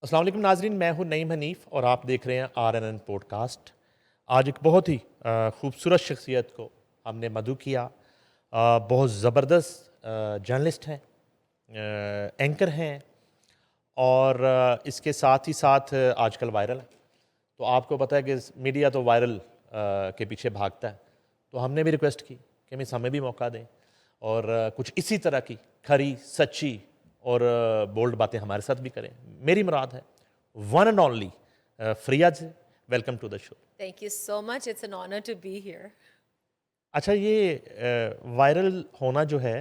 अस्सलाम वालेकुम नाजरीन, मैं हूं नईम हनीफ और आप देख रहे हैं RNN पॉडकास्ट। आज एक बहुत ही खूबसूरत शख्सियत को हमने मदऊ किया। बहुत ज़बरदस्त जर्नलिस्ट हैं, एंकर हैं और इसके साथ ही साथ आजकल वायरल है। तो आपको पता है कि मीडिया तो वायरल के पीछे भागता है, तो हमने भी रिक्वेस्ट की कि मिस हमें भी मौका दें और कुछ इसी तरह की खरी सच्ची और बोल्ड बातें हमारे साथ भी करें। मेरी मुराद है one and only Friya ji, welcome to the show. Thank you so much. It's an honor to be here. अच्छा, ये वायरल होना जो है,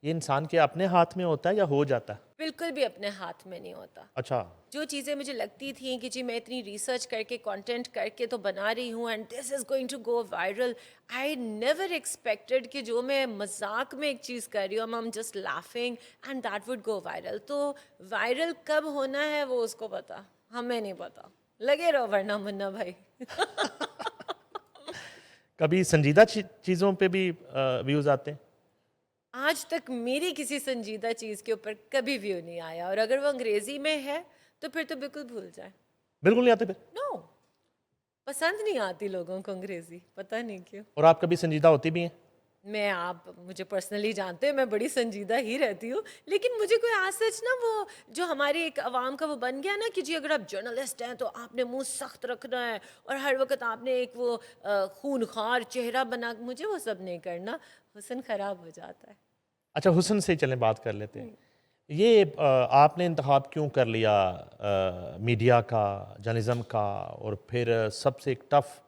ये इंसान के अपने हाथ में होता है या हो जाता है? बिल्कुल भी अपने हाथ में नहीं होता। अच्छा। जो चीज़ें मुझे लगती थी कि जी मैं इतनी रिसर्च करके कंटेंट करके तो बना रही हूँ and this is going to go viral, I never expected कि जो मैं मजाक में एक चीज़ कर रही हूँ, I am just laughing and that would go viral. तो वायरल कब होना है वो उसको पता, हमें नहीं पता। लगे रहो वरना मुन्ना भाई। कभी संजीदा चीज़ों पे भी व्यूज़ आते हैं? आज तक मेरी किसी संजीदा चीज़ के ऊपर कभी व्यू नहीं आया, और अगर वो अंग्रेजी में है तो फिर तो बिल्कुल भूल जाए। बिल्कुल नहीं आते फिर? नो, पसंद नहीं आती लोगों को अंग्रेजी, पता नहीं क्यों। और आप कभी संजीदा होती भी हैं? आप मुझे पर्सनली जानते हैं, मैं बड़ी संजीदा ही रहती हूँ, लेकिन मुझे कोई आज सच ना वो जो हमारी एक आवाम का वो बन गया ना कि जी अगर आप जर्नलिस्ट हैं तो आपने मुंह सख्त रखना है और हर वक्त आपने एक वो खूनखार चेहरा बना, मुझे वो सब नहीं करना, हुस्न खराब हो जाता है। अच्छा, हुस्न से चलें बात कर लेते हैं। ये आपने इंतखाब क्यों कर लिया मीडिया का, जर्नलिज्म का, और फिर सबसे एक टफ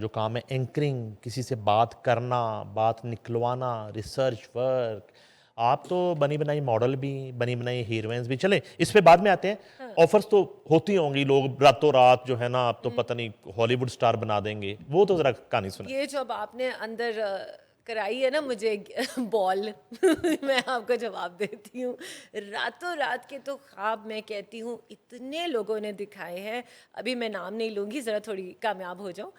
जो काम है एंकरिंग, किसी से बात करना, बात निकलवाना, रिसर्च वर्क। आप तो बनी बनाई मॉडल भी, बनी बनाई हीरोइंस भी। चलें इस पे बाद में आते हैं। ऑफर्स तो होती होंगी, लोग रातों रात जो है ना, आप तो पता नहीं हॉलीवुड स्टार बना देंगे, वो तो जरा कहानी सुना। ये जो अब आपने अंदर कराई है ना मुझे बॉल, मैं आपको जवाब देती हूँ। रातों रात के तो ख्वाब मैं कहती हूँ इतने लोगों ने दिखाए हैं, अभी मैं नाम नहीं लूँगी, ज़रा थोड़ी कामयाब हो जाऊँ।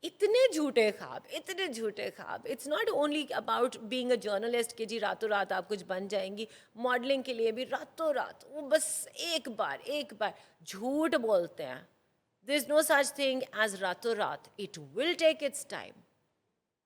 इतने झूठे ख्वाब, इतने झूठे ख्वाब। It's not only about being a journalist कि जी रातों रात आप कुछ बन जाएंगी। मॉडलिंग के लिए भी रातों रात वो बस एक बार झूठ बोलते हैं। There's no such thing as रातों रात, it will take its time।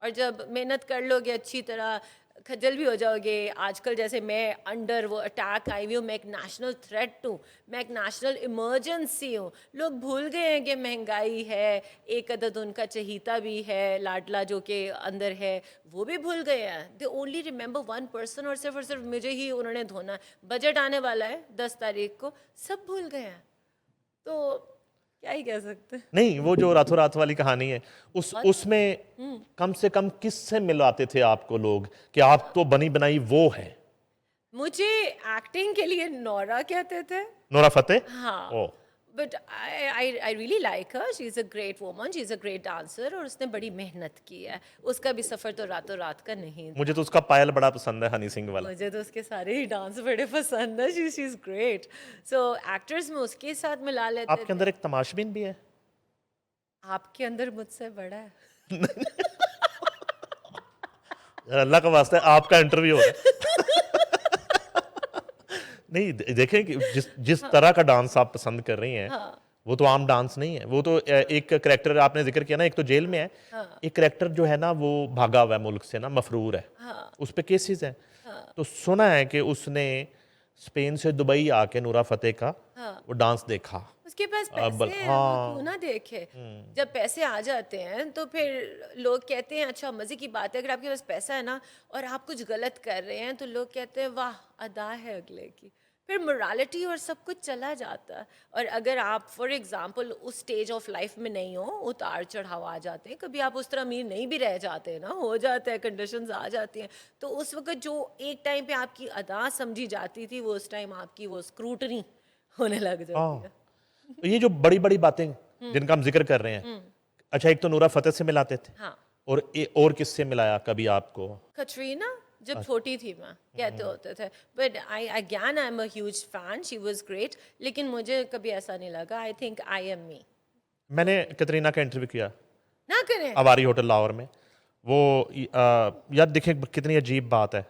और जब मेहनत कर लोगे अच्छी तरह, खजल भी हो जाओगे। आजकल जैसे मैं अंडर वो अटैक आई हुई हूँ, मैं एक नेशनल थ्रेट हूँ, मैं एक नेशनल इमरजेंसी हूँ। लोग भूल गए हैं कि महंगाई है, एक अदद उनका चहीता भी है लाडला जो कि अंदर है, वो भी भूल गए हैं। They only remember one person, और सिर्फ मुझे ही उन्होंने धोना है। बजट आने वाला है 10 तारीख को, सब भूल गए हैं। तो क्या ही कह सकते हैं। नहीं, वो जो रातों रात वाली कहानी है, और उसमें कम से कम किससे मिलाते थे आपको लोग कि आप तो बनी बनाई वो है? मुझे एक्टिंग के लिए नोरा कहते थे। Nora Fateh? हाँ, oh, but I really like her, she is a great woman, she is a great dancer, और उसने बड़ी मेहनत की है। उसका भी सफ़र तो रातों रात का नहीं मुझे था। तो उसका पायल बड़ा पसंद है, हनी सिंह वाला। मुझे तो उसके सारे ही डांस बड़े पसंद है, she is great. So actors में उसके साथ मिला लेते आपके थे। अंदर एक तमाशबीन भी है। आपके अंदर मुझसे बड़ा है। अल्लाह का वास्ता है, आपका इंटरव्यू हो रहा है। नहीं, देखें कि जिस जिस तरह का डांस आप पसंद कर रही हैं, हाँ वो तो आम डांस नहीं है। वो तो एक करैक्टर आपने जिक्र किया ना, एक तो जेल में है, हाँ एक करैक्टर जो है ना वो भागा हुआ है मुल्क से ना, मफरूर है, हाँ उस पे केसेस हैं। हाँ तो सुना है कि उसने स्पेन से दुबई आके नूरा फतेह का हाँ। वो डांस देखा। उसके पास पैसे हैं, वो क्यों हाँ। ना देखे। जब पैसे आ जाते हैं तो फिर लोग कहते हैं अच्छा मज़े की बात है, अगर आपके पास पैसा है ना और आप कुछ गलत कर रहे हैं तो लोग कहते हैं वाह अदा है अगले की। फिर मोरालिटी और सब कुछ चला जाता है। और अगर आप फॉर एग्जांपल उस स्टेज ऑफ लाइफ में नहीं हो, उतार चढ़ाव आ जाते हैं, कभी आप उस तरह अमीर नहीं भी रह जाते ना, हो जाता है, कंडीशंस आ जाती हैं, तो उस वक्त जो एक टाइम पे आपकी अदा समझी जाती थी, वो उस टाइम आपकी वो स्क्रूटनी होने लग जाती हाँ, है। तो ये जो बड़ी बड़ी बातें जिनका हम जिक्र कर रहे हैं, अच्छा, एक तो नूरा फतेह से मिलाते थे, हाँ, और किससे मिलाया कभी आपको? कटरीना जब छोटी थी मैं कहते होते थे, but I again I am a huge fan, she was great, लेकिन मुझे कभी ऐसा नहीं लगा। आई थिंक आई एम मी। मैंने कतरीना का इंटरव्यू किया ना करें। अवारी होटल लाहौर में। वो यार देखें कितनी अजीब बात है।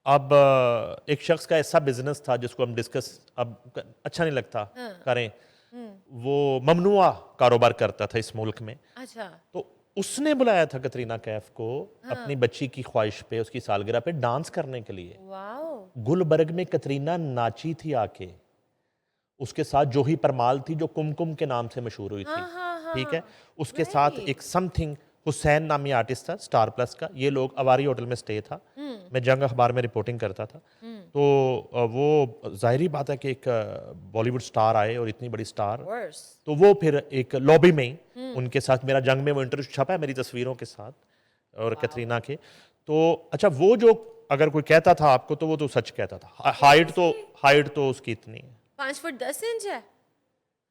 अब एक शख्स का ऐसा बिजनेस था जिसको हम डिस्कस अब अच्छा नहीं लगता करें, वो ममनुआ कारोबार करता था इस मुल्क में। अच्छा। तो उसने बुलाया था कतरीना कैफ को अपनी बच्ची की ख्वाहिश पे, उसकी सालगिरह पे डांस करने के लिए। वाओ। गुलबर्ग में कतरीना नाची थी आके, उसके साथ जूही परमाल थी जो कुमकुम के नाम से मशहूर हुई थी। हाँ हाँ हाँ। ठीक है, उसके साथ एक समथिंग हुसैन नामी आर्टिस्ट था स्टार प्लस का। ये लोग अवारी होटल में स्टे था, मैं जंग अखबार में रिपोर्टिंग करता था। तो वो जाहिर बात है कि एक बॉलीवुड स्टार आए और इतनी बड़ी स्टार, वर्स। तो वो फिर एक लॉबी में ही उनके साथ, मेरा जंग में वो इंटरव्यू छपा है मेरी तस्वीरों के साथ और कतरीना के। तो अच्छा, वो जो अगर कोई कहता था आपको तो वो तो सच कहता था। हाइट तो उसकी इतनी है, 5 फुट 10 इंच है।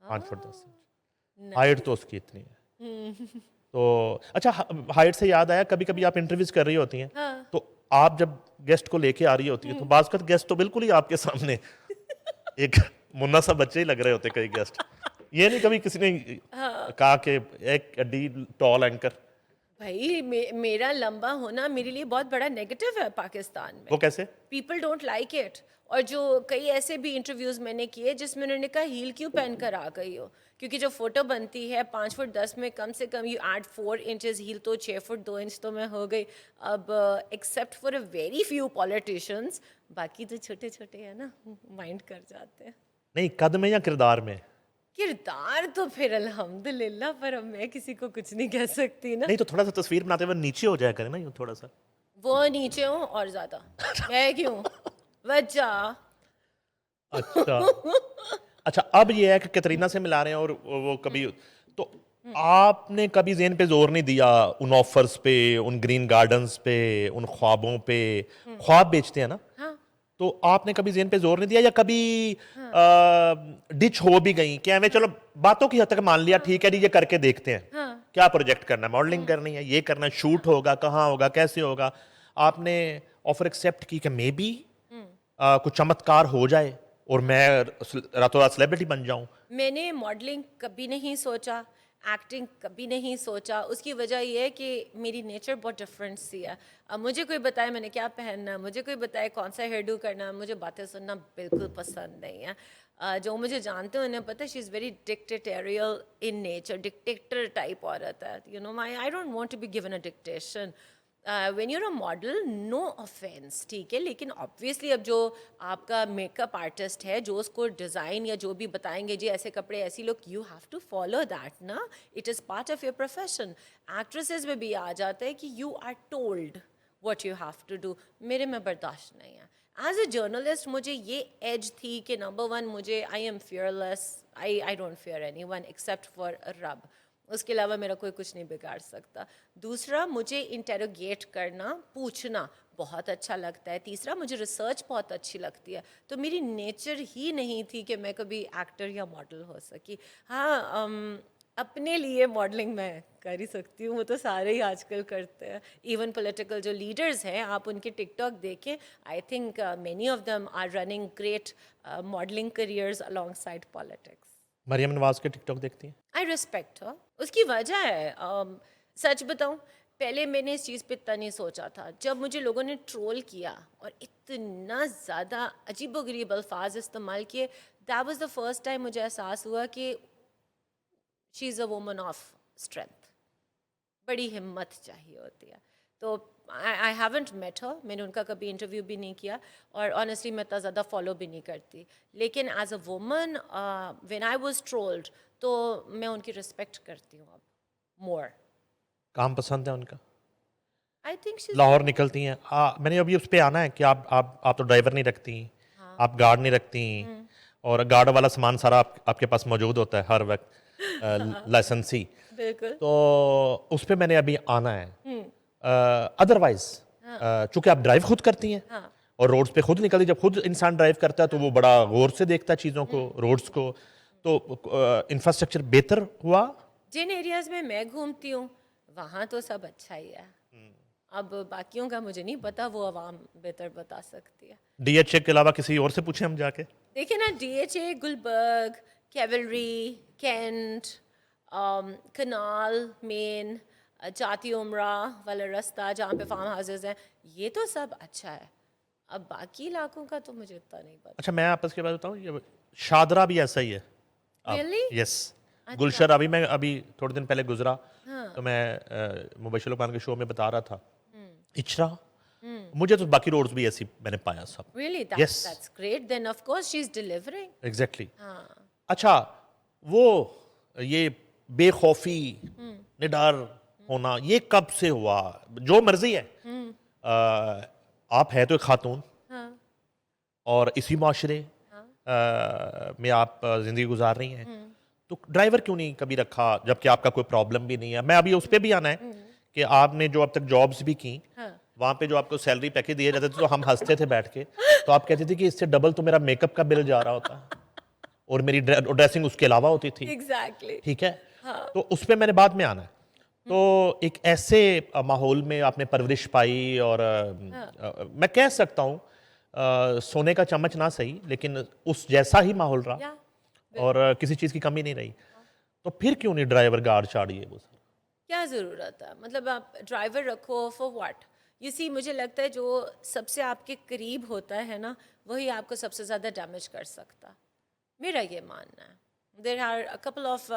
5 फुट 10 इंच हाइट तो उसकी इतनी है। तो अच्छा, हाइट से याद आया, कभी कभी आप इंटरव्यूज कर रही होती हैं, हाँ। तो आप जब गेस्ट को लेके आ रही होती है तो बाज़ गेस्ट तो बिल्कुल ही आपके सामने एक मुन्ना सा बच्चे ही लग रहे होते कई गेस्ट। ये नहीं कभी किसी ने कहा कि एक डी टॉल एंकर? भाई मेरा लंबा होना मेरे लिए बहुत बड़ा नेगेटिव है पाकिस्तान में। वो कैसे? People don't like it. और जो कई ऐसे भी इंटरव्यूज मैंने किए जिसमें उन्होंने कहा हील क्यों पहन कर आ गई हो, क्योंकि जो फोटो बनती है 5 फुट 10 में कम से कम यू ऐड 4 इंचेस हील, तो 6 फुट 2 इंच तो मैं हो गई। अब except for a very few politicians, बाकी तो छोटे छोटे हैं ना, माइंड कर जाते हैं। नहीं, कद में या किरदार में? किरदार तो फिर अल्हम्दुलिल्लाह, पर अब मैं किसी को कुछ नहीं कह सकती ना। नहीं तो थोड़ा सा तस्वीर बनाते हुए नीचे हो जाया करे ना, यूं थोड़ा सा। वो नीचे हूँ और ज्यादा, मैं क्यों वजह। अच्छा अच्छा, अब ये है कि कैटरीना से मिला रहे हैं और वो कभी तो आपने कभी ज़हन पे जोर नहीं दिया उन ऑफर्स पे, उन ग्रीन गार्डन्स पे, उन ख्वाबों पे? ख्वाब बेचते हैं ना, हाँ तो आपने कभी ज़हन पे जोर नहीं दिया, या कभी डिच हो भी गई कि हमें चलो बातों की हद तक मान लिया, ठीक है जी ये करके देखते हैं, हाँ। क्या प्रोजेक्ट करना है, मॉडलिंग करनी है, ये करना है, शूट होगा, कहाँ होगा, कैसे होगा? आपने ऑफर एक्सेप्ट की कि मे बी कुछ चमत्कार हो जाए और मैं रातों रात सेलिब्रिटी बन जाऊं? मैंने मॉडलिंग कभी नहीं सोचा, एक्टिंग कभी नहीं सोचा। उसकी वजह यह है कि मेरी नेचर बहुत डिफरेंट सी है। अब मुझे कोई बताए मैंने क्या पहनना है, मुझे कोई बताए कौन सा हेयर डू करना है, मुझे बातें सुनना बिल्कुल पसंद नहीं है। जो मुझे जानते हैं उन्हें पता है she is very dictatorial in nature, dictator type औरत है। You know my I don't want to be given a dictation. When you're a model, no offence, ठीक है, लेकिन ऑब्वियसली अब जो आपका मेकअप आर्टिस्ट है जो उसको डिज़ाइन या जो भी बताएंगे जी ऐसे कपड़े ऐसी look, you have to follow that ना, it is part of your profession. Actresses में भी आ जाता है कि you are told what you have to do. मेरे में बर्दाश्त नहीं है। एज अ जर्नलिस्ट मुझे ये एज थी कि नंबर वन, मुझे I am fearless, I don't fear any one except for रब, उसके अलावा मेरा कोई कुछ नहीं बिगाड़ सकता। दूसरा, मुझे इंटेरोगेट करना, पूछना बहुत अच्छा लगता है। तीसरा, मुझे रिसर्च बहुत अच्छी लगती है। तो मेरी नेचर ही नहीं थी कि मैं कभी एक्टर या मॉडल हो सकी। हाँ, अपने लिए मॉडलिंग मैं कर ही सकती हूँ, वो तो सारे ही आजकल करते हैं। इवन पॉलिटिकल जो लीडर्स हैं, आप उनके टिकटॉक देखें, I think many of them are running great modelling careers alongside politics. Maryam Nawaz के टिकटॉक देखती हैं? I respect her. उसकी वजह है, सच बताऊं, पहले मैंने इस चीज़ पे इतना नहीं सोचा था। जब मुझे लोगों ने ट्रोल किया और इतना ज़्यादा अजीबोगरीब अल्फाज इस्तेमाल किए, that was the first time मुझे एहसास हुआ कि she is a woman of strength. बड़ी हिम्मत चाहिए होती है। तो आई हैवंट मेट हर, मैंने उनका कभी इंटरव्यू भी नहीं किया और ऑनेस्टली मैं इतना ज़्यादा फॉलो भी नहीं करती। लेकिन as a woman when I was trolled, तो मैं उनकी रिस्पेक्ट करती हूँ अब मोर। काम पसंद है उनका? आई थिंक शी लाहौर निकलती हैं, मैंने अभी उस पे आना है कि आप तो ड्राइवर नहीं रखती, आप गार्ड नहीं रखती, और गार्ड वाला सामान सारा आपके पास मौजूद होता है हर वक्त, लाइसेंसी। बिल्कुल। तो उस पे मैंने अभी आना है। अदरवाइज चूंकि आप ड्राइव खुद करती हैं हाँ। और रोड्स पे खुद निकलती, जब खुद इंसान ड्राइव करता है तो वो बड़ा गौर से देखता है चीज़ों को, रोड्स को। तो इंफ्रास्ट्रक्चर बेहतर हुआ? जिन एरियाज में मैं घूमती हूँ वहाँ तो सब अच्छा ही है। अब बाकियों का मुझे नहीं पता, वो आवाम बेहतर बता सकती है। डीएचए के अलावा किसी और से पूछे हम जाके? देखिए ना, डीएचए, गुलबर्ग, कैवलरी, कैंट, कनाल, मेन, जाती उमरा वाला रास्ता जहाँ पे फार्म हाउसेज हैं, ये तो सब अच्छा है। अब बाकी इलाकों का तो मुझे इतना नहीं पता। अच्छा, मैं आपस के बाद बताऊँ, ये शादरा भी ऐसा ही है। Really? यस, अच्छा। गुलशन, अभी थोड़े दिन पहले गुजरा, हाँ। तो मैं मुबशिर लुकमान के शो में बता रहा था, इचरा, हम्म। मुझे तो बाकी रोड्स भी ऐसी मैंने पाया सब। Really? Yes, That's great. Then of course she's delivering. Exactly. हाँ। अच्छा, वो ये बेखौफी, निडर होना, ये कब से हुआ? जो मर्जी है, आप है तो एक खातून, हाँ। और इसी माशरे में आप ज़िंदगी गुजार रही हैं, तो ड्राइवर क्यों नहीं कभी रखा, जबकि आपका कोई प्रॉब्लम भी नहीं है? मैं अभी उस पर भी आना है कि आपने जो अब तक जॉब्स भी की, हाँ। वहाँ पे जो आपको सैलरी पैकेज दिए जाते थे, तो हम हंसते थे बैठ के, तो आप कहते थे कि इससे डबल तो मेरा मेकअप का बिल जा रहा होता, और मेरी ड्रेसिंग उसके अलावा होती थी। Exactly. ठीक है, हाँ। तो उस पर मैंने बाद में आना है। तो एक ऐसे माहौल में आपने परवरिश पाई, और मैं कह सकता हूँ सोने का चम्मच ना सही, लेकिन उस जैसा ही माहौल रहा, Yeah. और किसी चीज़ की कमी नहीं रही। तो फिर क्यों नहीं ड्राइवर गार्ड चाड़िए वो सर? क्या ज़रूरत है? मतलब आप ड्राइवर रखो फॉर व्हाट? यू सी, मुझे लगता है जो सबसे आपके करीब होता है ना, वही आपको सबसे ज़्यादा डैमेज कर सकता। मेरा ये मानना है। There are a couple of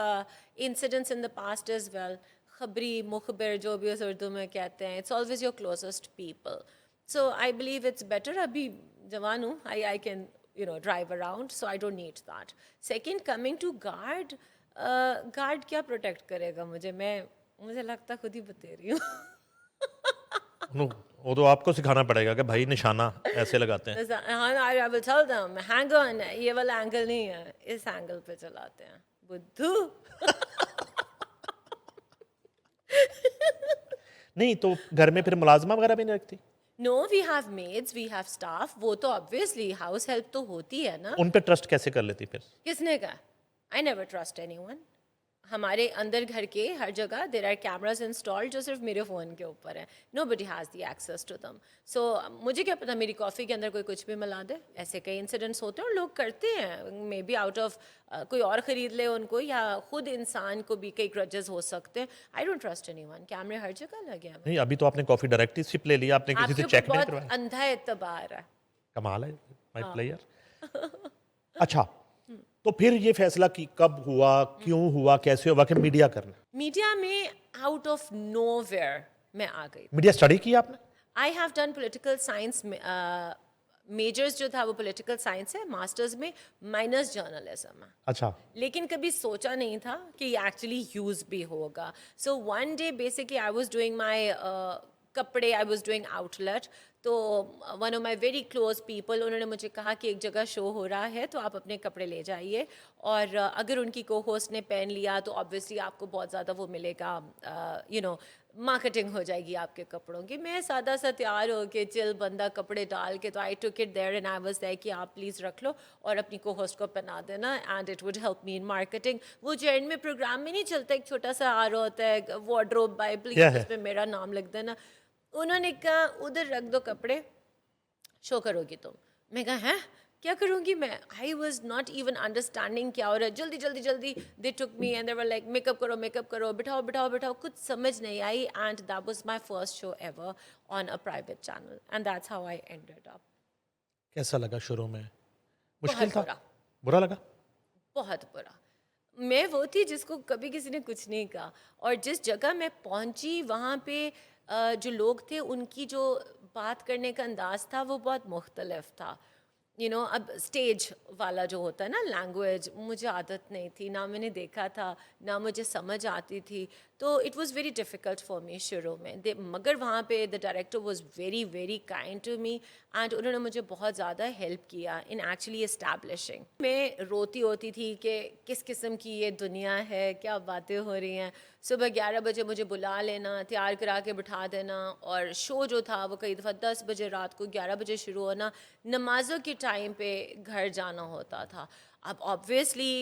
incidents in the past as well. खबरी मुखबिर जो भी उस उर्दू में कहते हैं, it's always your closest people. So I believe it's better, अभी जवान हूँ, I can drive around, so I don't need that. Second, coming to guard, guard क्या प्रोटेक्ट करेगा मुझे लगता खुद ही बतेरी हूँ। वो तो आपको सिखाना पड़ेगा कि भाई निशाना ऐसे लगाते हैं। हाँ, I will tell them, hang on, ये वाला एंगल नहीं है, इस एंगल पे चलाते हैं, बुद्धू। नहीं तो घर में फिर मुलाजमा वगैरह भी नहीं रखती? No, we have maids, we have staff, वो तो ऑब्वियसली हाउस हेल्प तो होती है ना। उन पे ट्रस्ट कैसे कर लेती फिर? किसने कहा? I never trust anyone. हमारे अंदर घर के हर जगह देर आर कैमराज इंस्टॉल्ड जो सिर्फ मेरे फ़ोन के ऊपर है। Nobody has the access to them. So मुझे क्या पता मेरी कॉफ़ी के अंदर कोई कुछ भी मिला दे। ऐसे कई इंसिडेंट्स होते हैं और लोग करते हैं, मे बी आउट ऑफ कोई और ख़रीद ले उनको, या खुद इंसान को भी कई ग्रजेस हो सकते हैं। I don't trust anyone. कैमरे हर जगह लगे हैं। नहीं, अभी तो आपने कॉफी डायरेक्टरशिप ले लिया, आपने किसी से आपके चेक ऊपर नहीं बहुत करवाया? अंधा एतबार है। कमाल है माय प्लेयर। अच्छा, तो फिर ये फैसला की कब हुआ, क्यों हुआ, कैसे हुआ कि मीडिया करना? मीडिया में आउट ऑफ नोवेयर मैं आ गई। मीडिया स्टडी की आपने? I have done political science, measures जो था वो पॉलिटिकल साइंस है, मास्टर्स में माइनर्स जर्नलिज्म है। अच्छा, लेकिन कभी सोचा नहीं था कि ये एक्चुअली यूज़ भी होगा। So one day basically I was doing my कपड़े, आई वाज डूइंग आउटलेट, तो one of my very close people, उन्होंने मुझे कहा कि एक जगह शो हो रहा है तो आप अपने कपड़े ले जाइए, और अगर उनकी को होस्ट ने पहन लिया तो ऑब्वियसली आपको बहुत ज़्यादा वो मिलेगा, मार्केटिंग हो जाएगी आपके कपड़ों की। मैं सादा सा तैयार हो के चिल बंदा कपड़े डाल के, तो I took it there and I was there कि आप प्लीज़ रख लो और अपनी को होस्ट को पहना देना, and it would help me in marketing. वो जो एंड में प्रोग्राम में नहीं चलता, एक छोटा सा आ रहा होता है वार्डरोब बाय, प्लीज़ क्या है? उसमें मेरा नाम लिख देना। उन्होंने कहा उधर रख दो कपड़े, शो करोगी तुम। मैं कहा हैं क्या करूँगी मैं? I was not even understanding क्या हो रहा है। जल्दी जल्दी जल्दी they took me and they were like makeup करो, बिठाओ बिठाओ बिठाओ, कुछ समझ नहीं आई, and that was my first show ever on a private channel, and that's how I ended up. कैसा लगा शुरू में? मुश्किल बहुत था? बुरा, बुरा लगा? बहुत बुरा। मैं वो थी जिसको कभी किसी ने कुछ नहीं कहा, और जिस जगह मैं पहुंची वहाँ पे जो लोग थे उनकी जो बात करने का अंदाज था वो बहुत मुख्तलिफ था। अब स्टेज वाला जो होता है ना, लैंग्वेज मुझे आदत नहीं थी, ना मैंने देखा था, ना मुझे समझ आती थी, तो it was very difficult for me शुरू में। मगर वहाँ पे the director was very very kind to me, and उन्होंने मुझे बहुत ज़्यादा हेल्प किया इन एक्चुअली एस्टैब्लिशिंग। मैं रोती होती थी कि किस किस्म की ये दुनिया है, क्या बातें हो रही हैं। सुबह 11 बजे मुझे बुला लेना, तैयार करा के बिठा देना, और शो जो था वो कई दफ़ा 10 बजे रात को, 11 बजे शुरू होना, नमाज़ों के टाइम पे घर जाना होता था। अब ऑब्वियसली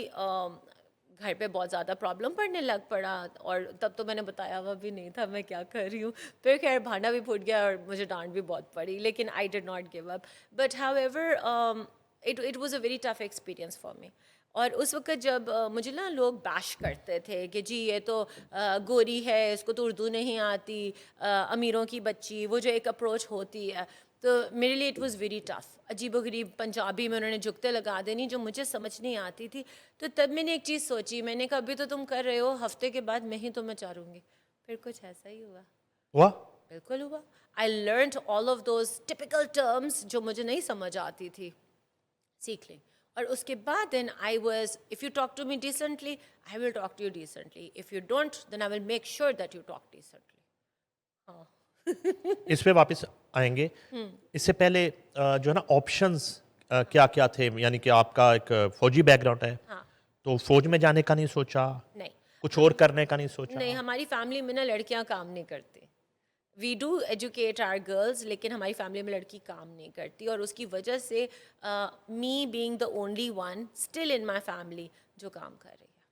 घर पे बहुत ज़्यादा प्रॉब्लम पड़ने लग पड़ा, और तब तो मैंने बताया हुआ भी नहीं था मैं क्या कर रही हूँ। फिर खैर भांडा भी फूट गया और मुझे डांट भी बहुत पड़ी, लेकिन I did not give up. But however it was a very tough experience for me. और उस वक्त जब मुझे ना लोग बैश करते थे कि जी ये तो गोरी है, इसको तो उर्दू नहीं आती, अमीरों की बच्ची, वो जो एक अप्रोच होती है, तो मेरे लिए इट वाज़ वेरी टफ। अजीबोगरीब पंजाबी में उन्होंने जुगते लगा देनी जो मुझे समझ नहीं आती थी। तो तब मैंने एक चीज़ सोची, मैंने कहा अभी तो तुम कर रहे हो, हफ्ते के बाद मैं ही तुम्हें चारूंगी। फिर कुछ ऐसा ही हुआ। हुआ? बिल्कुल हुआ। I learned all of those typical terms जो मुझे नहीं समझ आती थी, सीख ली। और उसके बाद then I was, if you talk to me decently I will talk to you decently, if you don't then I will make sure that you talk decently. हाँ। इस पे वापस आएंगे। इससे पहले जो है ना ऑप्शंस क्या क्या थे, यानी कि आपका एक फौजी बैकग्राउंड है, हाँ। तो फौज में जाने का नहीं सोचा, नहीं कुछ और करने का नहीं सोचा? नहीं, हमारी फैमिली में ना लड़कियां काम नहीं करती। We do educate our girls, लेकिन हमारी फैमिली में लड़की काम नहीं करती, और उसकी वजह से me being the only one still in my family जो काम कर रही है।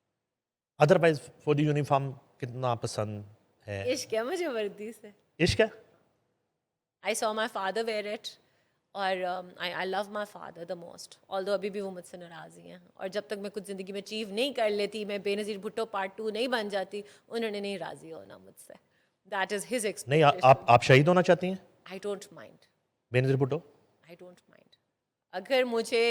अदरवाइज फौजी यूनिफॉर्म कितना पसंद है? इश्क है मुझे वर्दी से। इश्क है? I saw my father wear it, और I love my father the most, although अभी भी वो मुझसे नाराज़ ही हैं। और जब तक मैं कुछ ज़िंदगी में अचीव नहीं कर लेती, मैं बेनज़ीर भुट्टो पार्ट 2 नहीं बन जाती, उन्होंने नहीं राज़ी होना मुझसे। दैट इज़ हिज नहीं, एक्सपेक्टेशन। आप शहीद होना चाहती हैं I don't mind, Benazir Bhutto? I don't mind. अगर मुझे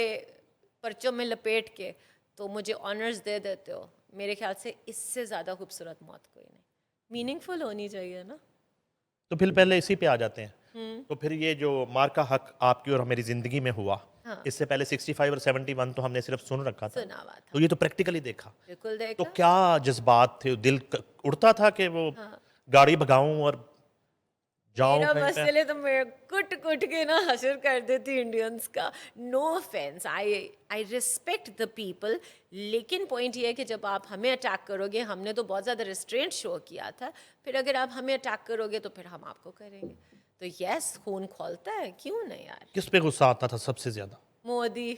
पर्चों में लपेट के तो मुझे ऑनर्स दे देते हो, मेरे ख्याल से इससे ज़्यादा खूबसूरत मौत कोई नहीं। मीनिंगफुल होनी चाहिए ना। तो फिर पहले इसी पे आ जाते हैं। तो फिर ये जो मार का हक आपकी और मेरी जिंदगी में हुआ, हाँ। इससे पहले 65 और 71 तो हमने सिर्फ सुन रखा था, सुना हुआ था, तो ये तो प्रैक्टिकली देखा। बिल्कुल तो देखा। क्या जज्बात थे? दिल उड़ता था कि वो गाड़ी भगाऊं और जाऊं मेरा कहीं पे? मसले तो मैं कुट कुट के ना हशर कर देती इंडियंस का। No offence, I respect the people, लेकिन पॉइंट ये है कि जब आप हमें अटैक करोगे, हमने तो बहुत ज़्यादा रिस्ट्रेंट शो किया था, फिर अगर आप हमें अटैक करोगे तो फिर हम आपको करेंगे। तो यस, खून खौलता है, क्यों नहीं यार। किस पे गुस्सा आता था सबसे ज्यादा? मोदी,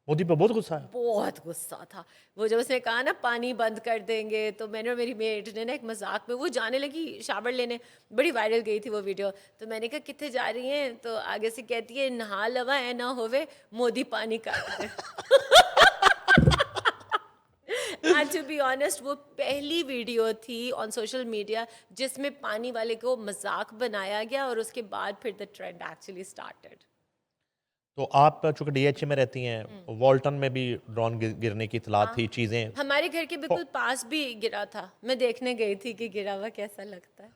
मोदी पे बहुत गुस्सा है? बहुत गुस्सा था। वो जब उसने कहा ना पानी बंद कर देंगे, तो मैंने और मेरी मेड ने ना एक मजाक में, वो जाने लगी शावर लेने, बड़ी वायरल गई थी वो वीडियो, तो मैंने कहा कितने जा रही हैं, तो आगे से कहती है नहा लवा है ना होवे मोदी पानी काट दे। एंड टू बी ऑनेस्ट, वो पहली वीडियो थी ऑन सोशल मीडिया जिसमें पानी वाले को मजाक बनाया गया, और उसके बाद फिर द ट्रेंड एक्चुअली स्टार्टेड। तो आप चूंकि डीएचए में रहती हैं, वॉल्टन में भी ड्रोन गिरने की इतला थी, चीजें हमारे घर के बिल्कुल पास भी गिरा था, मैं देखने गई थी कि गिरा हुआ कैसा लगता है।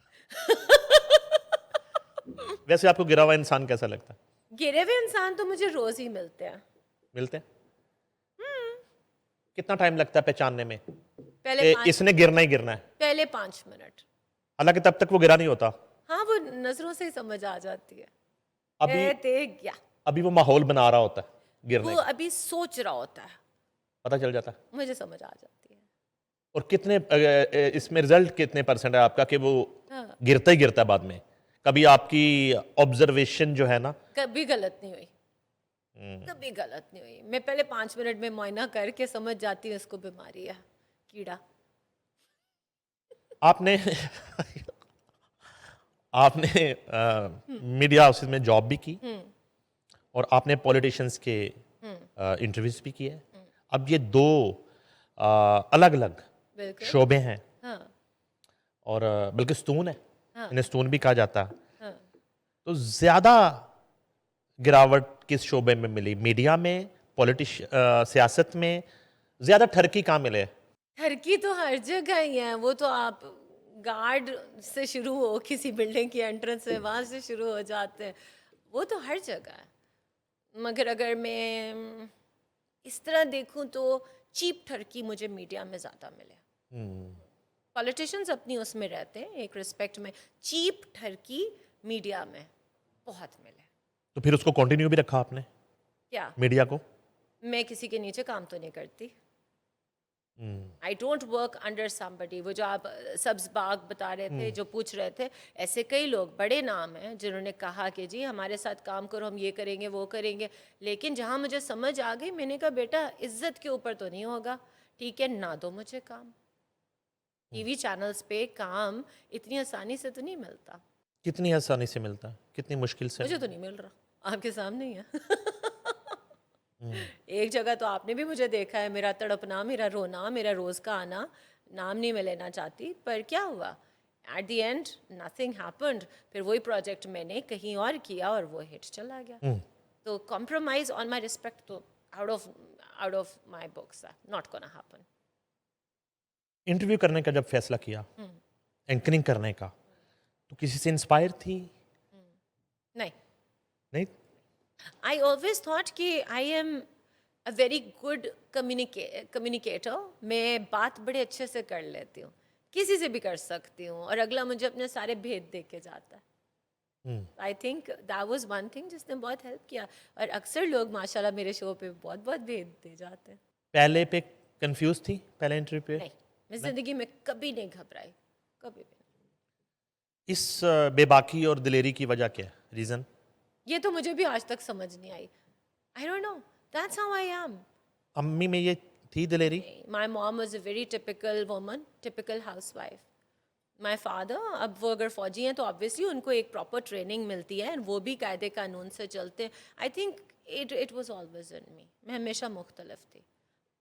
वैसे आपको गिरा हुआ इंसान कैसा लगता है? गिरे हुए इंसान तो मुझे रोज ही मिलते हैं। मिलते हैं? कितना टाइम लगता है पहचानने में पहले कि इसने गिरना ही गिरना है? पहले 5 मिनट। हालांकि तब तक वो गिरा नहीं होता। हाँ, वो नजरों से ही समझ आ जाती है। अभी ते गया, अभी वो माहौल बना रहा होता है गिरने वो का, अभी सोच रहा होता है, पता चल जाता है। मुझे समझ आ जाती है। और कितने इसमें रिजल्ट कितने परसेंट है आपका कि वो हाँ। गिरता ही गिरता है बाद में? कभी आपकी ऑब्जर्वेशन जो है ना, कभी गलत नहीं हुई, कभी गलत नहीं हुई। मैं पहले 5 मिनट में मुआयना करके समझ जाती हूँ इसको बीमारी है, कीड़ा। आपने आपने मीडिया हाउसेस में जॉब भी की और आपने पॉलिटिशियंस के इंटरव्यूज भी किए। अब ये दो अलग अलग बिल्कुल। शोबे हैं, हाँ, और बल्कि स्तून है, हाँ। इन्हें स्तून भी कहा जाता है। हाँ। तो ज्यादा गिरावट किस शोबे में मिली? मीडिया में, सियासत में? ज्यादा ठरकी कहाँ मिले? ठरकी तो हर जगह ही है। वो तो आप गार्ड से शुरू हो, किसी बिल्डिंग की एंट्रेंस में वहाँ से शुरू हो जाते हैं, वो तो हर जगह है। मगर अगर मैं इस तरह देखूं तो चीप ठरकी मुझे मीडिया में ज़्यादा मिले। पॉलिटिशियंस अपनी उसमें रहते हैं एक रिस्पेक्ट में, चीप ठरकी मीडिया में बहुत मिले। तो फिर उसको कंटिन्यू भी रखा आपने, क्या? मीडिया को? मैं किसी के नीचे काम तो नहीं करती। I don't work under somebody. वो जो आप सब्ज बाग बता रहे थे, जो पूछ रहे थे, ऐसे कई लोग बड़े नाम हैं जिन्होंने कहा कि जी हमारे साथ काम करो, हम ये करेंगे वो करेंगे, लेकिन जहाँ मुझे समझ आ गई, मैंने कहा बेटा इज्जत के ऊपर तो नहीं होगा, ठीक है ना दो मुझे काम। टीवी चैनल्स पे काम इतनी आसानी से तो नहीं मिलता। कितनी आसानी से मिलता है, कितनी मुश्किल से? मुझे तो नहीं मिल रहा, आपके सामने ही है। एक जगह तो आपने भी मुझे देखा है, मेरा तड़पना, मेरा रोना, मेरा रोज का आना, नाम नहीं मैं लेना चाहती, पर क्या हुआ, at the end nothing happened. फिर वही प्रोजेक्ट मैंने कहीं और किया और वो हिट चला गया। तो कॉम्प्रोमाइज ऑन माई रिस्पेक्ट तो out of my books not gonna happen. Interview करने का जब फैसला किया, एंकरिंग करने का, तो किसी से इंस्पायर थी? नहीं, नहीं? I always thought कि I am a very good communicator। मैं बात बड़े अच्छे से कर लेती हूँ, किसी से भी कर सकती हूँ, और अगला मुझे अपने सारे भेद दे के जाता है। I think that was one thing जिसने बहुत हेल्प किया, और अक्सर लोग माशाल्लाह मेरे शो पे बहुत बहुत भेद दे जाते हैं। पहले पे कंफ्यूज थी, पहले इंटरव्यू पे? नहीं, मैं जिंदगी में कभी नहीं घबराई, कभी भी नहीं। इस बेबाकी और दिलेरी की वजह क्या है, रीजन? ये तो मुझे भी आज तक समझ नहीं आई। I don't know, that's how I am. अम्मी में ये थी दिलेरी? My mom was a very typical woman, typical housewife. My father, अब वो अगर फौजी हैं तो ऑब्वियसली उनको एक प्रॉपर ट्रेनिंग मिलती है, और वो भी कायदे कानून से चलते हैं। I think it was always in me. मैं हमेशा मुख्तलिफ थी।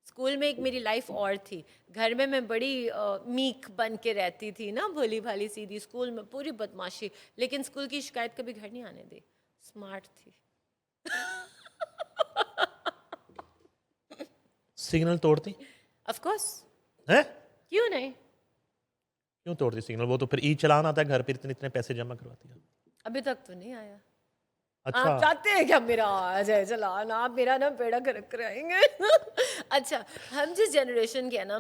स्कूल में एक मेरी लाइफ और थी, घर में मैं बड़ी मीक बन के रहती थी ना, भोली भाली सीधी, स्कूल में पूरी बदमाशी, लेकिन स्कूल की शिकायत कभी घर नहीं आने दी। स्मार्ट थी। सिग्नल तोड़ती ऑफ कोर्स, है? क्यों नहीं? क्यों तोड़ती सिग्नल? वो तो फिर ई चलान आता है घर पे, इतने इतने पैसे जमा करवाती है। अभी तक तो नहीं आया। अच्छा, आप चाहते हैं क्या मेरा आ जाए चलान? आप मेरा ना पेड़ा खरक कराएंगे। अच्छा, हम जिस जनरेशन के हैं ना,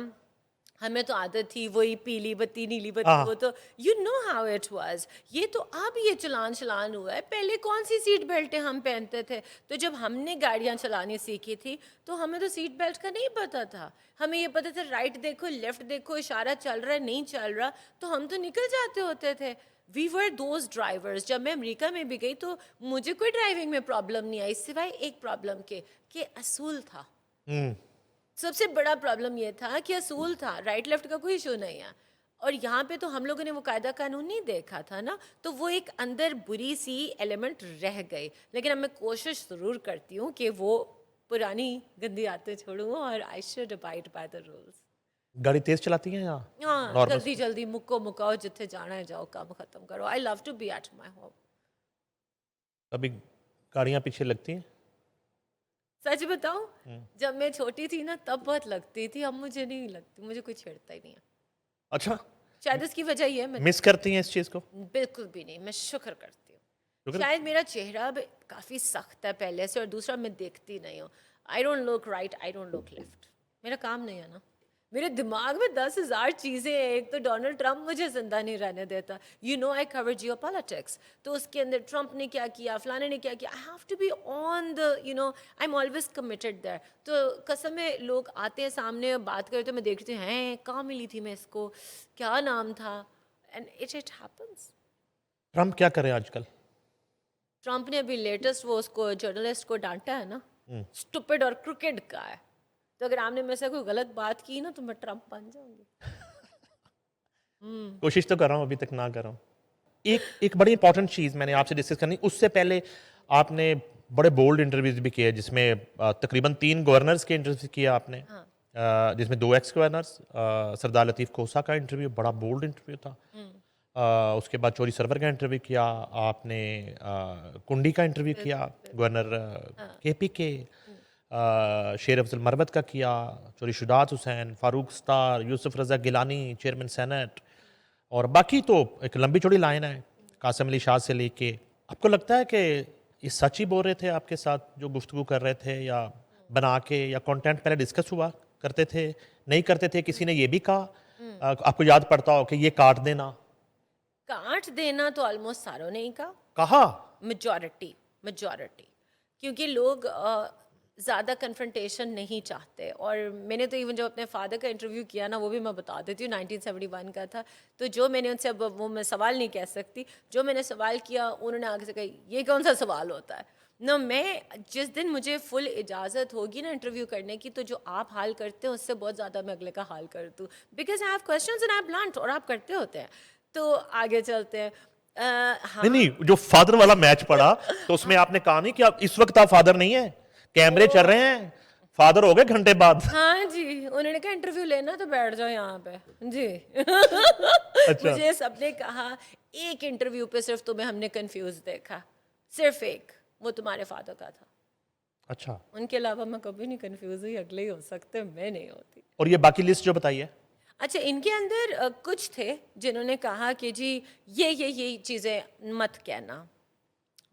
हमें तो आदत थी वही पीली बत्ती नीली बत्ती, हाँ। वो तो you know how it was. ये तो अब ये चलान हुआ है, पहले कौन सी सीट बेल्टें हम पहनते थे? तो जब हमने गाड़ियां चलानी सीखी थी तो हमें तो सीट बेल्ट का नहीं पता था। हमें ये पता था राइट देखो, लेफ्ट देखो, इशारा चल रहा है नहीं चल रहा, तो हम तो निकल जाते होते थे। We were those drivers. जब मैं अमेरिका में भी गई तो मुझे कोई ड्राइविंग में प्रॉब्लम नहीं आई, सिवाय एक प्रॉब्लम के कि असूल था। सबसे बड़ा प्रॉब्लम ये था कि असूल था, राइट लेफ्ट का कोई इशू नहीं है। और यहाँ पे तो हम लोगों ने वो कायदा कानून नहीं देखा था ना, तो वो एक अंदर बुरी सी एलिमेंट रह गई। लेकिन अब मैं कोशिश ज़रूर करती हूँ कि वो पुरानी गंदी आदतें छोड़ूँ, और I should abide by the rules. गाड़ी तेज चलाती हैं या हाँ, नॉर्मल? जल्दी जल्दी मुक्को मुकाओ, जिथे जाना है जाओ, काम खत्म करो। I love to be at my home. अभी गाड़ियां पीछे लगती हैं? सच बताऊं, जब मैं छोटी थी ना तब बहुत लगती थी, अब मुझे नहीं लगती, मुझे कोई छेड़ता ही नहीं है। अच्छा, शायद इसकी वजह ये है मैं मिस करती हैं इस चीज को? बिल्कुल भी नहीं, मैं शुक्र करती हूँ। शुक्र? शायद मेरा चेहरा अब काफ़ी सख्त है पहले से, और दूसरा मैं देखती नहीं हूँ। I don't look right, I don't look left. मेरा काम नहीं है ना, मेरे दिमाग में 10,000 चीज़ें हैं। एक तो डोनाल्ड ट्रंप मुझे जिंदा नहीं रहने देता। You know I cover Jio politics, तो उसके अंदर ट्रंप ने क्या किया, फलाने ने क्या किया। I have to be on the I am always committed there. तो कसम में लोग आते हैं सामने बात करते, मैं देखती हूँ हैं कहाँ मिली थी मैं इसको, क्या नाम था, एंड इट हैपेंस। ट्रम्प क्या करे आजकल? ट्रंप ने अभी लेटेस्ट वो उसको जर्नलिस्ट को डांटा है ना, स्टूपिड और क्रिकेट का है। तो अगर आपने मेरे से कोई गलत बात की ना तो मैं ट्रंप बन जाऊंगी। कोशिश तो कर रहा हूँ, अभी तक ना कर रहा हूँ। एक बड़ी इंपॉर्टेंट चीज़ मैंने आपसे डिस्कस करनी, उससे पहले आपने बड़े बोल्ड इंटरव्यूज भी किए, जिसमें तकरीबन 3 गवर्नर्स के इंटरव्यू किए आपने। हाँ। जिसमें 2 एक्स गवर्नर्स, सरदार लतीफ़ खोसा का इंटरव्यू बड़ा बोल्ड इंटरव्यू था। उसके बाद चोरी सरवर का इंटरव्यू किया आपने, कुंडी का इंटरव्यू किया, गवर्नर केपी के, शेर अफजल मरवत का किया, चोरी शुजात हुसैन, फारूक स्टार, यूसुफ रज़ा गिलानी, चेयरमैन सेनेट, और बाकी तो एक लंबी चौड़ी लाइन है, कासिम अली शाह से लेके। आपको लगता है कि ये सच ही बोल रहे थे आपके साथ जो गुफ्तगू कर रहे थे, या बना के, या कंटेंट पहले डिस्कस हुआ करते थे, नहीं करते थे? किसी ने ये भी कहा, आपको याद पड़ता हो कि ये काट देना? काट देना तो ऑलमोस्ट सारों ने ही कहा। मेजॉरिटी, क्योंकि लोग ज़्यादा कन्फ्रंटेशन नहीं चाहते। और मैंने तो इवन जब अपने फादर का इंटरव्यू किया ना, वो भी मैं बता देती हूँ, 1971 का था। तो जो मैंने उनसे, अब वो मैं सवाल नहीं कह सकती, जो मैंने सवाल किया उन्होंने आगे से कही ये कौन सा सवाल होता है ना। मैं जिस दिन मुझे फुल इजाज़त होगी ना इंटरव्यू करने की, तो जो आप हाल करते हैं उससे बहुत ज़्यादा मैं अगले का हाल कर दूँ, because I have questions and I have learned, और आप करते होते हैं। तो आगे चलते हैं। हाँ, नहीं, जो फादर वाला मैच पड़ा तो उसमें आपने कहा नहीं कि आप इस वक्त आप फादर नहीं है, कैमरे चल रहे हैं, फादर हो गए घंटे बाद? हाँ जी, उन्होंने कहा इंटरव्यू लेना तो बैठ जाओ यहाँ पे जी। अच्छा। मुझे सबने कहा एक इंटरव्यू पे सिर्फ तुम्हें हमने कंफ्यूज देखा, सिर्फ एक, वो तुम्हारे फादर का था। अच्छा, उनके अलावा मैं कभी नहीं कंफ्यूज हुई, अगले ही हो सकते, मैं नहीं होती। और ये बाकी लिस्ट जो बताई है? अच्छा, इनके अंदर कुछ थे जिन्होंने कहा कि जी ये चीज़ें मत कहना,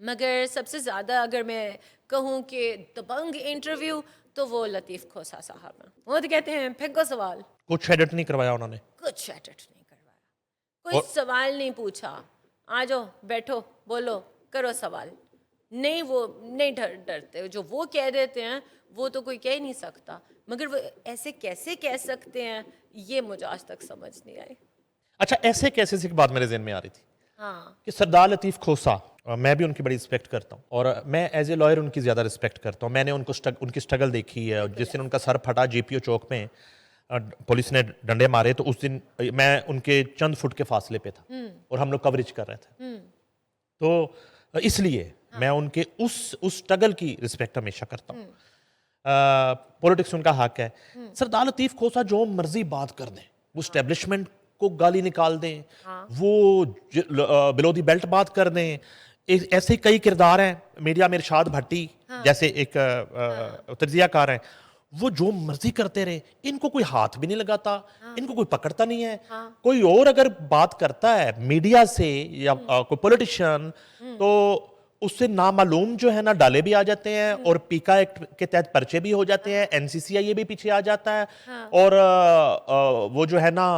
मगर सबसे ज़्यादा अगर मैं कहूँ कि दबंग इंटरव्यू तो वो लतीफ़ खोसा साहब हैं। वो तो कहते हैं फेंको सवाल, कुछ एडिट नहीं करवाया उन्होंने? कुछ एडिट नहीं करवाया, कोई और- सवाल नहीं पूछा, आ जाओ बैठो बोलो करो सवाल। नहीं, वो नहीं डरते, जो वो कह देते हैं वो तो कोई कह ही नहीं सकता, मगर वो ऐसे कैसे कह सकते हैं ये मुझे आज तक समझ नहीं आई। अच्छा, ऐसे कैसे से बात मेरे जहन में आ रही थी हाँ कि सरदार लतीफ़ खोसा, मैं भी उनकी बड़ी रिस्पेक्ट करता हूँ, और मैं एज ए लॉयर उनकी ज़्यादा रिस्पेक्ट करता हूँ। मैंने उनको उनकी स्ट्रगल देखी है। जिस दिन उनका सर फटा जीपीओ चौक में, पुलिस ने डंडे मारे, तो उस दिन मैं उनके चंद फुट के फासले पे था और हम लोग कवरेज कर रहे थे। तो इसलिए मैं उनके उस स्ट्रगल की रिस्पेक्ट हमेशा करता हूँ। पॉलिटिक्स उनका हक है। सरदार लतीफ़ खोसा जो मर्जी बात कर दें, वो स्टैब्लिशमेंट को गाली निकाल दें, वो बिलो दी बेल्ट बात कर दें। ऐसे कई किरदार हैं, मीडिया में इरशाद भट्टी जैसे एक तज्जियाकार हैं, वो जो मर्जी करते रहे, इनको कोई हाथ भी नहीं लगाता, इनको कोई पकड़ता नहीं है। कोई और अगर बात करता है मीडिया से या कोई पॉलिटिशियन, तो उससे नामालूम जो है ना डाले भी आ जाते हैं, और पीका एक्ट के तहत पर्चे भी हो जाते हैं, एनसीसीआई भी पीछे आ जाता है, और वो जो है ना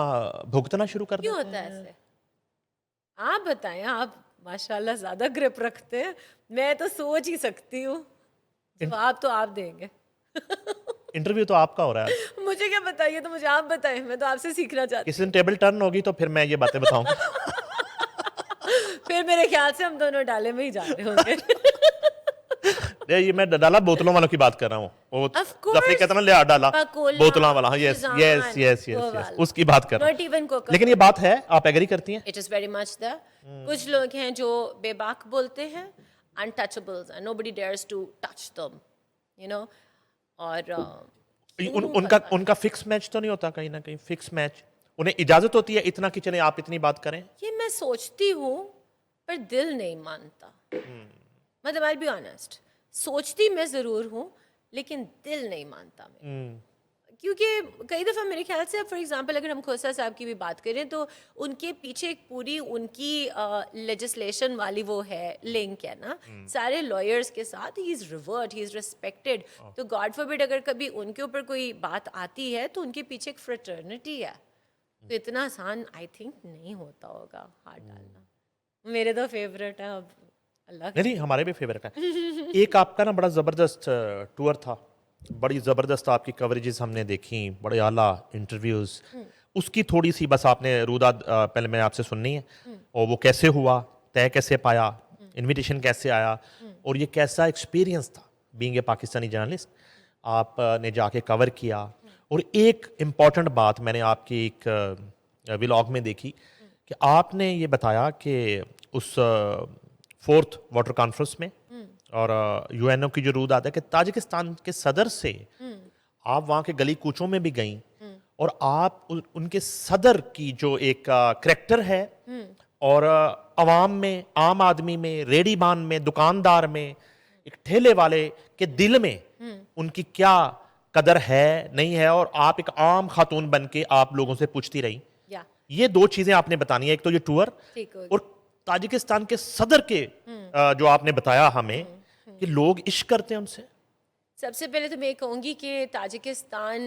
भुगतना शुरू कर क्यों देते होता है हैं। ऐसे? आप बताएं, आप माशाल्लाह ज्यादा ग्रिप रखते हैं, मैं तो सोच ही सकती हूँ, जवाब तो आप देंगे। इंटरव्यू तो आपका हो रहा है। मुझे क्या बताइए, तो मुझे आप बताएं, मैं तो आपसे सीखना चाहती किसी दिन टेबल टर्न होगी तो फिर मैं ये बातें बताऊंगा। हूँ। फिर मेरे ख्याल से हम दोनों डाले में ही जा रहे होंगे। ये मैं डाला बोतलों वालों की बात कर रहा हूँ। वो Of course. जफरी कहता ना, ले डाला पकोला, बोतलों वाला। हाँ, यस शिजान, यस यस वो यस वाला। उसकी बात कर रहा Not even हूँ। Coca-Cola. लेकिन ये बात है, आप एग्री करती हैं? It is very much there. कुछ लोग हैं जो बेबाक बोलते हैं, untouchables, and nobody dares to touch them, you know. और उनका फिक्स मैच तो नहीं होता कहीं ना कहीं? फिक्स मैच उन्हें इजाजत होती है इतना कि चले आप इतनी बात करें? ये मैं सोचती हूँ पर दिल नहीं मानता। मतलब I'll be honest, सोचती मैं जरूर हूँ लेकिन दिल नहीं मानता मैं। क्योंकि कई दफ़ा मेरे ख्याल से, फॉर एग्जांपल अगर हम खोसा साहब की भी बात करें, तो उनके पीछे एक पूरी उनकी लेजिस्लेशन वाली वो है, लिंक है ना सारे लॉयर्स के साथ। He is revered, he is respected. तो गॉड फॉरबिड अगर कभी उनके ऊपर कोई बात आती है तो उनके पीछे एक फ्रेटर्निटी है। तो इतना आसान आई थिंक नहीं होता होगा हाथ डालना। मेरे तो फेवरेट है, अब अल्लाह नहीं, हमारे भी फेवरेट है। एक आपका ना बड़ा ज़बरदस्त टूर था, बड़ी ज़बरदस्त आपकी कवरेजेस हमने देखी, बड़े आला इंटरव्यूज़। उसकी थोड़ी सी बस आपने रूदाद पहले मैं आपसे सुननी है, और वो कैसे हुआ, तय कैसे पाया, इनविटेशन कैसे आया, और ये कैसा एक्सपीरियंस था बीइंग ए पाकिस्तानी जर्नलिस्ट, आपने जाके कवर किया। और एक इम्पॉर्टेंट बात मैंने आपकी एक व्लॉग में देखी कि आपने ये बताया कि उस 4th वाटर कॉन्फ्रेंस में और यूएनओ की जो रूद आता है कि ताजिकिस्तान के सदर से आप वहाँ के गली कूचों में भी गई, और आप उनके सदर की जो एक करैक्टर है, और अवाम में, आम आदमी में, रेडीबान में, दुकानदार में, एक ठेले वाले के दिल में उनकी क्या कदर है नहीं है, और आप एक आम खातून बन के आप लोगों से पूछती रही। या ये दो चीजें आपने बतानी है, एक तो ये टूर, ठीक हो और ताजिकिस्तान के सदर के जो आपने बताया हमें कि लोग इश्क करते हैं उनसे। सबसे पहले तो मैं कहूँगी कि ताजिकिस्तान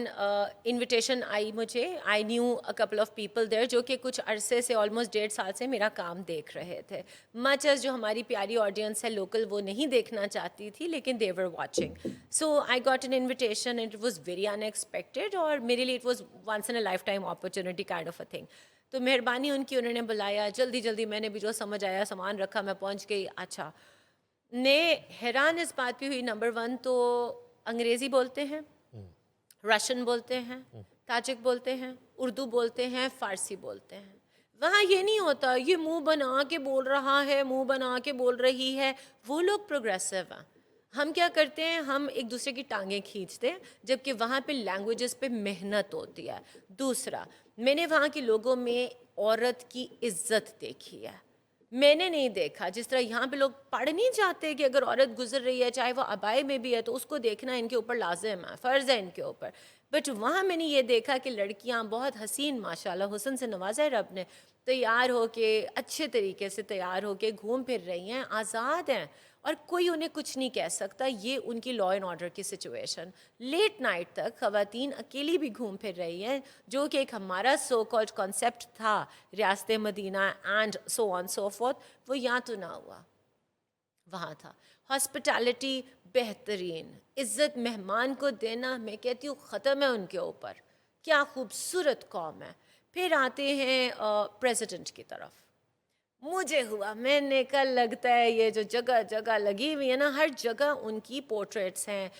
इनविटेशन आई मुझे, I knew a couple of people there जो कि कुछ अरसे से, ऑलमोस्ट 1.5 साल से मेरा काम देख रहे थे। मच एज जो हमारी प्यारी ऑडियंस है लोकल, वो नहीं देखना चाहती थी, लेकिन they were watching. So I got an invitation and it was very unexpected, और मेरे लिए it was once in a life time opportunity kind of a thing. तो मेहरबानी उनकी, उन्होंने बुलाया, जल्दी जल्दी मैंने भी जो समझ आया सामान रखा, मैं पहुँच गई। अच्छा, ने हैरान इस बात पे हुई, नंबर 1 तो अंग्रेज़ी बोलते हैं, रशियन बोलते हैं, ताजिक बोलते हैं, उर्दू बोलते हैं, फ़ारसी बोलते हैं। वहाँ ये नहीं होता ये मुंह बना के बोल रहा है, मुंह बना के बोल रही है। वो लोग प्रोग्रेसिव हैं। हम क्या करते हैं, हम एक दूसरे की टांगें खींचते हैं, जबकि वहाँ पे लैंग्वेजेस पे मेहनत होती है। दूसरा, मैंने वहाँ के लोगों में औरत की इज्जत देखी है। मैंने नहीं देखा जिस तरह यहाँ पे लोग पढ़ नहीं चाहते कि अगर औरत गुजर रही है, चाहे वो अबाए में भी है, तो उसको देखना इनके ऊपर लाजिम है, फ़र्ज़ है इनके ऊपर। बट वहाँ मैंने ये देखा कि लड़कियाँ बहुत हसीन, माशाल्लाह हुस्न से नवाजा है रब ने, तैयार होके, अच्छे तरीके से तैयार होके घूम फिर रही हैं, आज़ाद हैं, और कोई उन्हें कुछ नहीं कह सकता। ये उनकी लॉ एंड ऑर्डर की सिचुएशन। लेट नाइट तक ख़वातीन अकेली भी घूम फिर रही हैं, जो कि एक हमारा सो कॉल्ड कॉन्सेप्ट था रियासत Medina and so on so forth, वो यहाँ तो ना हुआ, वहाँ था। हॉस्पिटैलिटी बेहतरीन, इज़्ज़त मेहमान को देना, मैं कहती हूँ ख़त्म है उनके ऊपर। क्या खूबसूरत कौम है। फिर आते हैं प्रेसिडेंट की तरफ। मुझे हुआ, मैंने कल लगता है ये जो जगह जगह लगी हुई है ना, हर जगह उनकी पोर्ट्रेट्स हैं,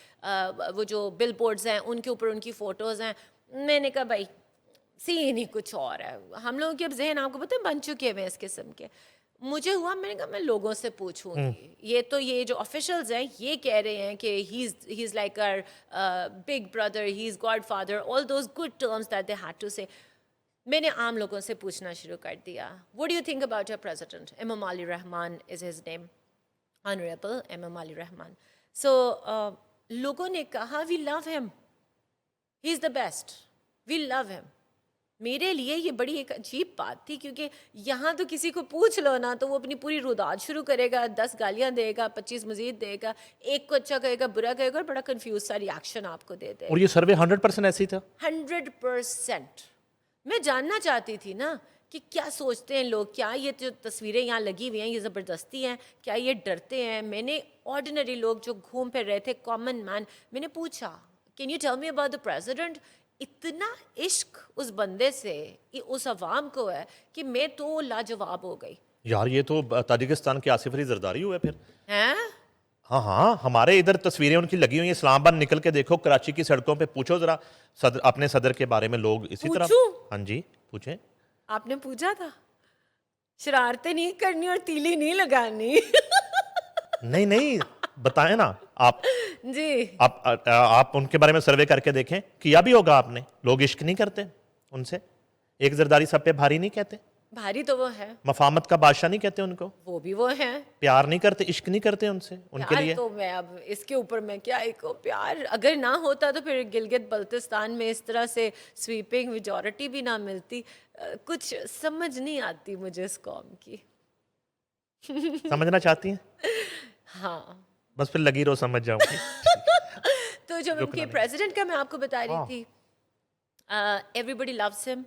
वो जो बिल बोर्ड्स हैं उनके ऊपर उनकी फ़ोटोज़ हैं। मैंने कहा भाई सीन ही कुछ और है। हम लोगों के अब जहन आपको पता है बन चुके हुए हैं इस किस्म के। मुझे हुआ, मैंने कहा मैं लोगों से पूछूंगी। ये जो ऑफिशियल्स हैं ये कह रहे हैं कि he is like our big brother, he is godfather, all those good terms that they had to say. मैंने आम लोगों से पूछना शुरू कर दिया, what do you think about your president? Imam Ali Rahman is his name, honourable Imam Ali Rahman. So लोगों ने कहा we love him, he is the best, we love him. मेरे लिए ये बड़ी एक अजीब बात थी, क्योंकि यहाँ तो किसी को पूछ लो ना तो वो अपनी पूरी रुदात शुरू करेगा, 10 गालियाँ देगा, 25 मजीद देगा, एक को अच्छा कहेगा, बुरा कहेगा, और बड़ा कंफ्यूज सा रिएक्शन आपको दे दे। और ये सर्वे 100% ऐसी था। 100%। मैं जानना चाहती थी ना कि क्या सोचते हैं लोग, क्या ये जो तस्वीरें यहाँ लगी हुई हैं ये ज़बरदस्ती हैं, क्या ये डरते हैं? मैंने ऑर्डिनरी लोग जो घूम फिर रहे थे, कॉमन मैन, मैंने पूछा can you tell me about the president? इतना इश्क उस बंदे से, उस अवाम को है कि मैं तो लाजवाब हो गई। यार ये तो ताजिकिस्तान के आसिफ अली जरदारी हुए फिर। हैं? हाँ हाँ, हमारे इधर तस्वीरें उनकी लगी हुई हैं। इस्लामाबाद निकल के देखो, कराची की सड़कों पे पूछो जरा सदर, अपने सदर के बारे में लोग इसी तरह। पूछूं? हाँ जी पूछें। आपने पूछा था? शरारतें नहीं करनी और तीली नहीं लगानी। नहीं नहीं, बताएं ना आप। जी। आप उनके बारे में सर्वे करके देखें, किया भी होगा आपने। लोग इश्क नहीं करते उनसे, एक जरदारी सब पे भारी नहीं कहते, भारी तो वो है, मफामत का बादशाह नहीं कहते उनको, वो भी वो है। प्यार नहीं करते, इश्क नहीं करते उनसे, उनके प्यार लिए। तो मैं अब इसके ऊपर मैं क्या एक प्यार अगर ना होता तो फिर गिलगित बल्तिस्तान में इस तरह से स्वीपिंग मेजॉरिटी भी ना मिलती। कुछ समझ नहीं आती मुझे इस कौम की। समझना चाहती हैं? हाँ। बस फिर लगी रहो, समझ जाऊंगी। तो जब उनके प्रेसिडेंट का मैं आपको बता रही थी, एवरीबडी लव्स हिम,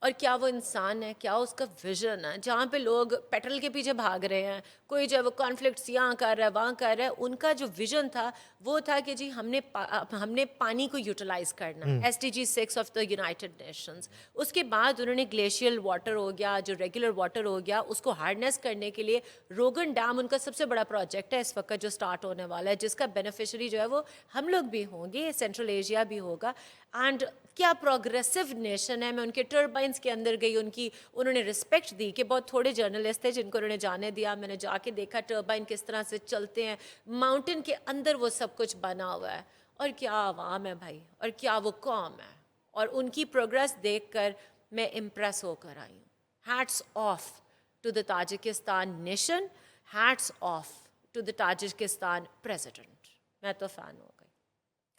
और क्या वो इंसान है, क्या उसका विजन है। जहाँ पे लोग पेट्रोल के पीछे भाग रहे हैं, कोई जो है वो कॉन्फ्लिक्ट्स यहाँ कर रहा है वहाँ कर रहा है, उनका जो विजन था वो था कि जी हमने पानी को यूटिलाइज करना, SDG 6 of the United Nations. उसके बाद उन्होंने ग्लेशियल वाटर हो गया, जो रेगुलर वाटर हो गया, उसको हार्नेस करने के लिए रोगन डैम उनका सबसे बड़ा प्रोजेक्ट है इस वक्त जो स्टार्ट होने वाला है, जिसका बेनिफिशरी जो है वो हम लोग भी होंगे, सेंट्रल एशिया भी होगा। एंड क्या प्रोग्रेसिव नेशन है। मैं उनके टर्बाइंस के अंदर गई, उन्होंने रिस्पेक्ट दी कि बहुत थोड़े जर्नलिस्ट थे जिनको उन्होंने जाने दिया। मैंने जाके देखा टर्बाइन किस तरह से चलते हैं, माउंटेन के अंदर वो सब कुछ बना हुआ है। और क्या आवाम है भाई, और क्या वो कौम है, और उनकी प्रोग्रेस देखकर मैं इम्प्रेस होकर आई हूँ। Hats off to the Tajikistan nation, hats off to the Tajikistan president. मैं तो फ़ैन हो गई।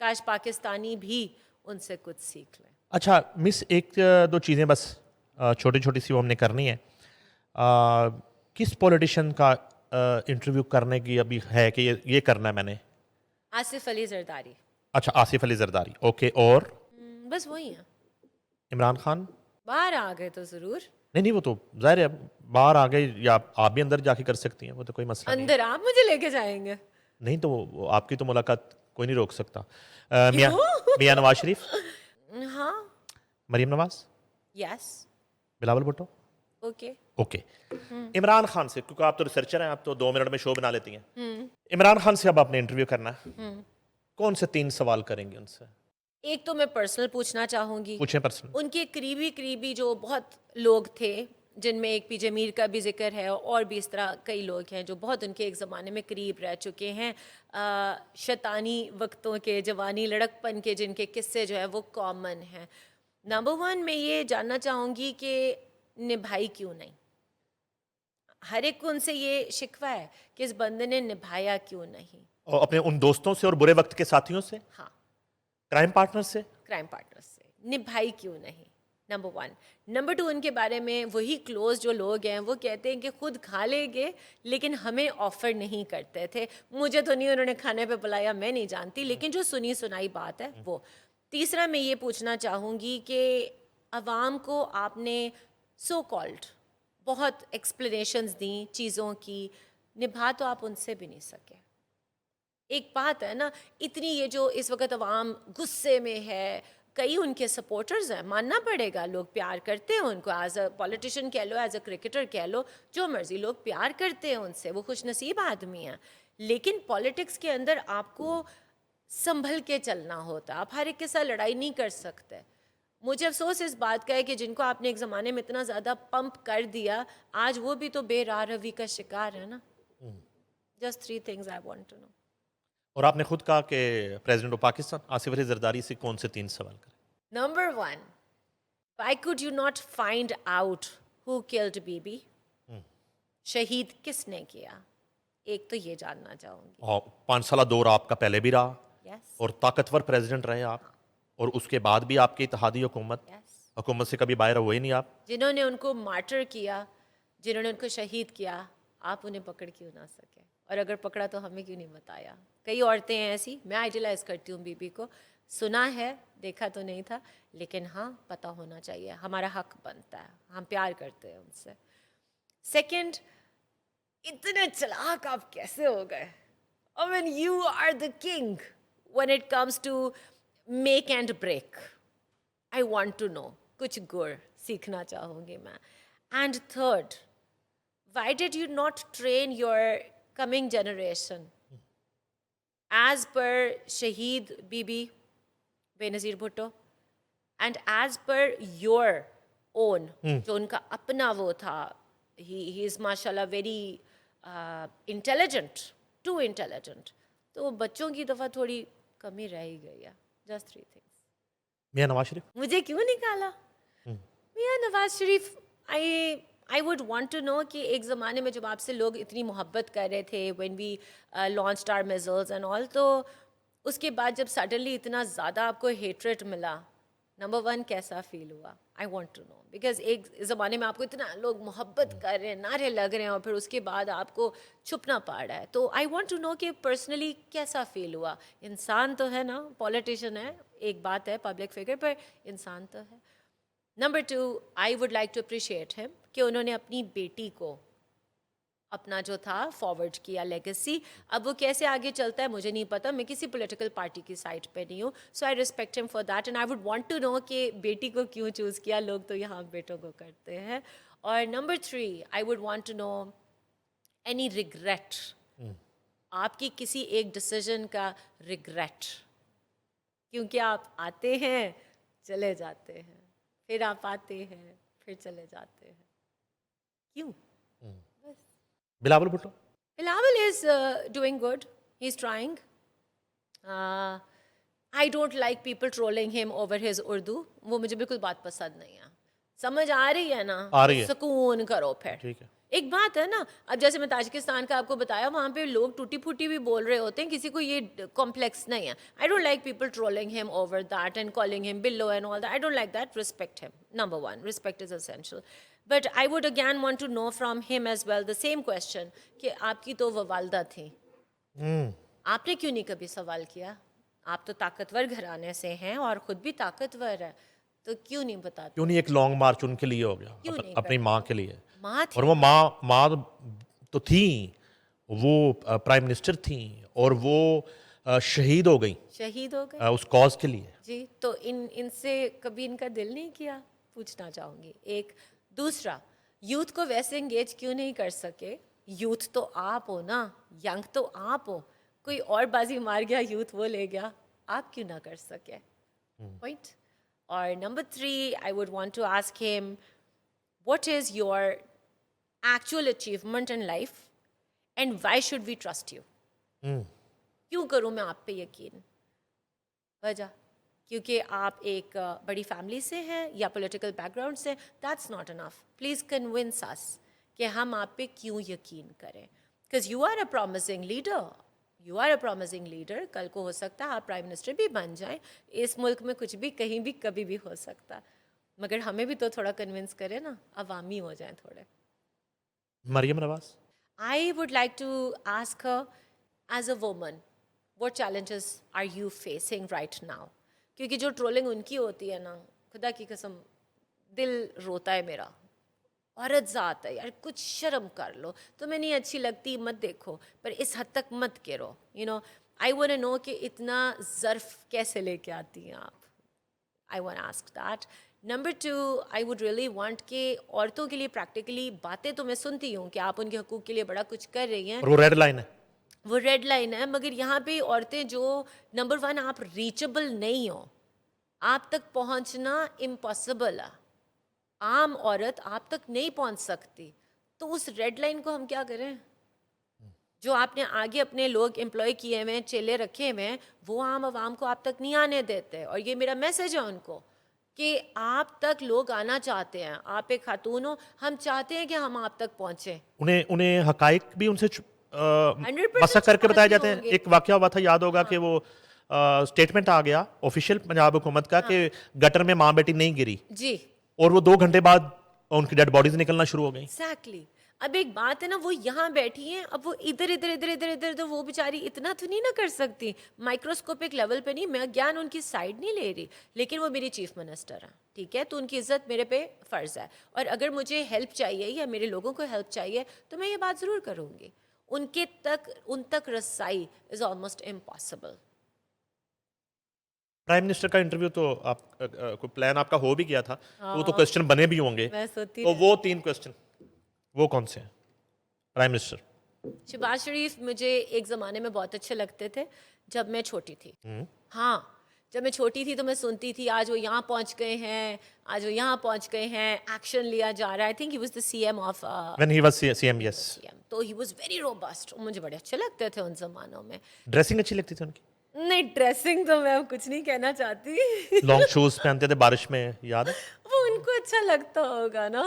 काश पाकिस्तानी भी उनसे कुछ सीख लें। अच्छा मिस, एक दो चीज़ें बस छोटी छोटी सी वो हमने करनी है। किस पॉलिटिशियन का इंटरव्यू करने की अभी है कि ये करना है मैंने? आसिफ अली जरदारी। अच्छा, आसिफ अली जरदारी, ओके। और बस वही है। इमरान खान? बाहर आ गए तो ज़रूर। नहीं, वो तो जाहिर है बाहर आ गए, या आप भी अंदर जाके कर सकती हैं, वो तो कोई मसला नहीं है। अंदर आप मुझे लेके जाएंगे? नहीं तो आपकी तो मुलाकात कोई नहीं रोक सकता। मियां नवाज शरीफ? हाँ। Maryam Nawaz? Yes. Bilawal Bhutto? Okay. Okay. Imran Khan से, क्योंकि आप तो रिसर्चर हैं, आप तो 2 मिनट में शो बना लेती हैं। इमरान खान से अब आपने इंटरव्यू करना है, कौन से 3 सवाल करेंगे उनसे? एक तो मैं पर्सनल पूछना चाहूंगी। पूछें पर्सनल। उनके करीबी जो बहुत लोग थे जिनमें एक पीजे मीर का भी जिक्र है और भी इस तरह कई लोग हैं जो बहुत उनके एक ज़माने में करीब रह चुके हैं, शैतानी वक्तों के, जवानी लड़कपन के जिनके किस्से जो है वो कॉमन हैं। नंबर वन मैं ये जानना चाहूँगी कि निभाई क्यों नहीं? हर एक को उनसे ये शिकवा है कि इस बंदे ने निभाया क्यों नहीं। और अपने उन दोस्तों से और बुरे वक्त के साथियों से, हाँ, क्राइम पार्टनर से। क्राइम पार्टनर से निभाई क्यों नहीं, नंबर वन। नंबर टू, उनके बारे में वही क्लोज जो लोग हैं वो कहते हैं कि खुद खा लेंगे लेकिन हमें ऑफर नहीं करते थे। मुझे तो नहीं उन्होंने खाने पे बुलाया, मैं नहीं जानती, लेकिन जो सुनी सुनाई बात है वो। तीसरा मैं ये पूछना चाहूँगी कि अवाम को आपने सो कॉल्ड बहुत एक्सप्लेनेशंस दी चीज़ों की, निभा तो आप उनसे भी नहीं सके। एक बात है ना, इतनी ये जो इस वक्त अवाम गुस्से में है, कई उनके सपोर्टर्स हैं, मानना पड़ेगा, लोग प्यार करते हैं उनको, एज अ पॉलिटिशियन कह लो, एज अ क्रिकेटर कह लो, जो मर्जी, लोग प्यार करते हैं उनसे, वो खुशनसीब आदमी हैं। लेकिन पॉलिटिक्स के अंदर आपको संभल के चलना होता है, आप हर एक के साथ लड़ाई नहीं कर सकते। मुझे अफसोस इस बात का है कि जिनको आपने एक ज़माने में इतना ज़्यादा पंप कर दिया, आज वो भी तो बेराह रवी का शिकार है ना। Just 3 things I want to know. और आपने खुद कहा कि प्रेसिडेंट ऑफ पाकिस्तान आसिफ अली जरदारी से कौन से 3 सवाल करें? Number one, why could you not find out who killed बीबी? शहीद किसने किया? एक तो ये जानना चाहूंगी। और 5 साल दौर आपका पहले भी रहा, यस, और ताकतवर प्रेसिडेंट रहे आप, और उसके बाद भी आपकी इत्तेहादी यस। हुकूमत से कभी बाहर हुए नहीं आप। जिन्होंने उनको मार्टर किया, जिन्होंने उनको शहीद किया, आप उन्हें पकड़ क्यों ना सके? और अगर पकड़ा तो हमें क्यों नहीं बताया? कई औरतें हैं ऐसी, मैं आइडियलाइज करती हूँ बीबी को, सुना है, देखा तो नहीं था, लेकिन हाँ पता होना चाहिए, हमारा हक बनता है, हम प्यार करते हैं उनसे। सेकंड, इतने चालाक आप कैसे हो गए? I mean, you are the king when it comes to make and break. I want to know. कुछ गुर सीखना चाहूँगी मैं. And third, why did you not train your coming generation as per Shaheed Bibi Benazir Bhutto and as per your own, जो उनका अपना वो था, he is माशाल्लाह very intelligent, too intelligent. तो बच्चों की दफ़ा थोड़ी कमी रह ही गई है. Just 3 things. मियां नवाज शरीफ। मुझे क्यों निकाला? Mian Nawaz Sharif, I would want to know कि एक ज़माने में जब आपसे लोग इतनी मोहब्बत कर रहे थे, when we launched our missiles and all, तो उसके बाद जब सडनली इतना ज़्यादा आपको हेट्रेट मिला, नंबर वन कैसा फील हुआ? I want to know, because एक ज़माने में आपको इतना लोग मोहब्बत कर रहे हैं, नारे लग रहे हैं, और फिर उसके बाद आपको छुपना पड़ रहा है. तो आई वांट टू नो कि पर्सनली कैसा फील हुआ? इंसान तो है ना, पॉलिटिशियन है, एक बात है पब्लिक फिगर, पर इंसान तो है. Number two, I would like to appreciate him कि उन्होंने अपनी बेटी को अपना जो था फॉरवर्ड किया लेगेसी. अब वो कैसे आगे चलता है मुझे नहीं पता, मैं किसी पॉलिटिकल पार्टी की साइड पे नहीं हूँ, so I respect him for that and I would want to know कि बेटी को क्यों चूज़ किया. लोग तो यहाँ बेटों को करते हैं. और number three, I would want to know any regret, आपकी किसी एक डिसीजन का रिग्रेट, क्योंकि आप आते हैं चले जाते हैं, फिर आप आते हैं फिर चले जाते हैं, क्यों? Bilawal Bhutto. Bilawal is doing good. He's trying. I don't like people trolling him over his Urdu. वो मुझे बिल्कुल बात पसंद नहीं है. समझ आ रही है ना? आ रही है. सुकून करो फिर. ठीक है. एक बात है ना, अब जैसे मैं ताजिकिस्तान का आपको बताया, वहाँ पे लोग टूटी फूटी भी बोल रहे होते हैं, किसी को ये कॉम्प्लेक्स नहीं है. I don't like people trolling him over that and calling him Billo and all that. I don't like that. Respect him. Number one, respect is essential. But I would again want to know from him as well the same question कि आपकी तो वो वालदा थी, आपने क्यों नहीं कभी सवाल किया? आप तो ताकतवर घराने से हैं और खुद भी ताकतवर है, तो क्यों नहीं बताते? क्यों नहीं एक लॉन्ग मार्च उनके लिए हो गया, क्यों नहीं अपनी माँ के लिए? माँ थी. और वो माँ तो थी, वो प्राइम मिनिस्टर थी, और वो शहीद हो गई शहीद हो गए उस कॉज के लिए. जी. तो इनसे कभी इनका दिल नहीं किया? पूछना चाहूँगी. एक दूसरा, यूथ को वैसे एंगेज क्यों नहीं कर सके? यूथ तो आप हो ना, यंग तो आप हो, कोई और बाजी मार गया, यूथ वो ले गया, आप क्यों ना कर सके? पॉइंट. और number three, I would want to ask him, what is your actual achievement in life and why should we trust you? क्यों करूं मैं आप पे यकीन? वजह क्योंकि आप एक बड़ी फैमिली से हैं या पॉलिटिकल बैकग्राउंड से, that's not enough. Please convince us कि हम आप पे क्यों यकीन करें. Because you are a promising leader, you are a promising leader. कल को हो सकता है आप प्राइम मिनिस्टर भी बन जाएं. इस मुल्क में कुछ भी कहीं भी कभी भी हो सकता है, मगर हमें भी तो थोड़ा कन्विंस करें ना, अवामी हो जाएं थोड़े. Maryam Nawaz. I would like to ask her, as a woman, what challenges are you facing right now? क्योंकि जो ट्रोलिंग उनकी होती है ना, खुदा की कसम दिल रोता है मेरा. औरत ज़ात है यार, कुछ शर्म कर लो. तुम्हें नहीं अच्छी लगती मत देखो, पर इस हद तक मत करो. You know, I want to know कि इतना ज़र्फ कैसे लेके आती हैं आप. I want to ask that. Number 2, I would really want कि औरतों के लिए प्रैक्टिकली बातें तो मैं सुनती हूँ कि आप उनके हकूक़ के लिए बड़ा कुछ कर रही हैं, और वो रेड लाइन है. वो रेड लाइन है, मगर यहाँ पे औरतें जो नंबर 1 आप रीचेबल नहीं हो, आप तक पहुँचना इम्पॉसिबल है. आम औरत आप तक नहीं पहुँच सकती, तो उस रेड लाइन को हम क्या करें? जो आपने आगे अपने लोग एम्प्लॉय किए हुए हैं, चेले रखे हुए हैं, वो आम आवाम को आप तक नहीं आने देते. और ये मेरा मैसेज है उनको कि आप तक लोग आना चाहते हैं. आप एक खातून हो, हम चाहते हैं कि हम आप तक पहुँचें. उन्हें उन्हें हकाइक भी उनसे 100% मशक करके बताए जाते हैं. होंगे. एक वाकया हुआ था, याद होगा कि वो स्टेटमेंट आ गया ऑफिशियल पंजाब हुकूमत का कि गटर में माँ बेटी नहीं गिरी, जी, और वो 2 घंटे बाद उनकी डेड बॉडीज निकलना शुरू हो गई. एग्जैक्टली. अब एक बात है ना, वो यहाँ बैठी हैं, अब वो इधर इधर इधर इधर इधर इधर, वो बेचारी इतना तो नहीं ना कर सकती. माइक्रोस्कोपिक लेवल पे नहीं, मैं ज्ञान उनकी साइड नहीं ले रही, लेकिन वो मेरी चीफ मिनिस्टर हैं, ठीक है, तो उनकी इज्जत मेरे पे फ़र्ज़ है. और अगर मुझे हेल्प चाहिए या मेरे लोगों को हेल्प चाहिए तो मैं ये बात ज़रूर करूँगी. उन तक रसाई is almost impossible. Prime minister का इंटरव्यू तो आप कोई प्लान आपका हो भी गया था, वो तो क्वेश्चन बने भी होंगे, मैं सोती तो वो 3 क्वेश्चन वो कौन से हैं? Prime minister. शहबाज शरीफ मुझे एक ज़माने में बहुत अच्छे लगते थे जब मैं छोटी थी. हाँ, जब मैं छोटी थी तो मैं सुनती थी आज वो यहाँ पहुँच गए हैं, आज वो यहाँ पहुँच गए हैं, एक्शन लिया जा रहा है. I think he was the CM of when he was CM. Yes. तो ही वाज वेरी रोबस्ट. मुझे बड़े अच्छे लगते थे उन ज़मानों में. ड्रेसिंग अच्छी लगती थी उनकी. नहीं, ड्रेसिंग तो मैं कुछ नहीं कहना चाहती. लॉन्ग शूज पहनते थे बारिश में, याद है? वो उनको अच्छा लगता होगा ना,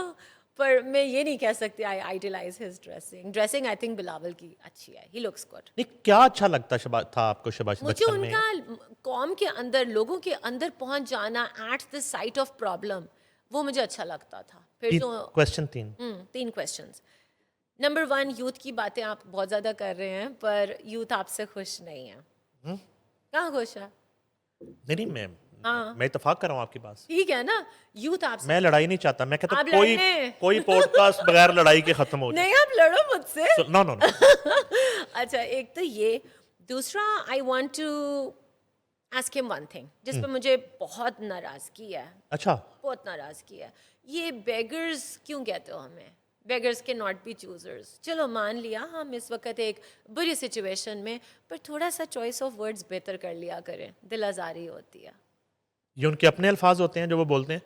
पर मैं ये नहीं कह सकती I idolize his dressing I think Bilawal की अच्छी है. He looks good. नहीं, क्या अच्छा लगता था आपको शहबाज मुझे बचपन में? उनका कौम के अंदर, लोगों के अंदर पहुंच जाना at the site of problem, वो मुझे अच्छा लगता था. फिर जो क्वेश्चन 3. 3 क्वेश्चंस. नंबर 1, यूथ की बातें आप बहुत ज़्यादा कर रहे हैं, पर यूथ आपसे खुश नहीं है. कहाँ खुश है? नहीं, मैं इत्तेफाक कर रहा हूँ आपकी बात से. ठीक है ना, यूथ आपसे. मैं लड़ाई नहीं चाहता. मैं कहता आप हूँ लड़ने। कोई पॉडकास्ट बगैर लड़ाई के खत्म हो जाए. नहीं, आप लड़ो मुझसे. No no no. अच्छा, एक तो ये. दूसरा, I want to ask him one thing जिस पे मुझे बहुत नाराज़गी है. अच्छा. बहुत नाराज़गी है. ये बेगर्स क्यों कहते हो हमें? बेगर्स के नॉट बी चूजर्स. चलो मान लिया हम इस वक्त एक बुरी सिचुएशन में, पर थोड़ा सा चॉइस ऑफ वर्ड्स बेहतर कर लिया करें. दिल आज़ारी होती है. ये उनके अपने अल्फाज होते हैं जो वो बोलते हैं.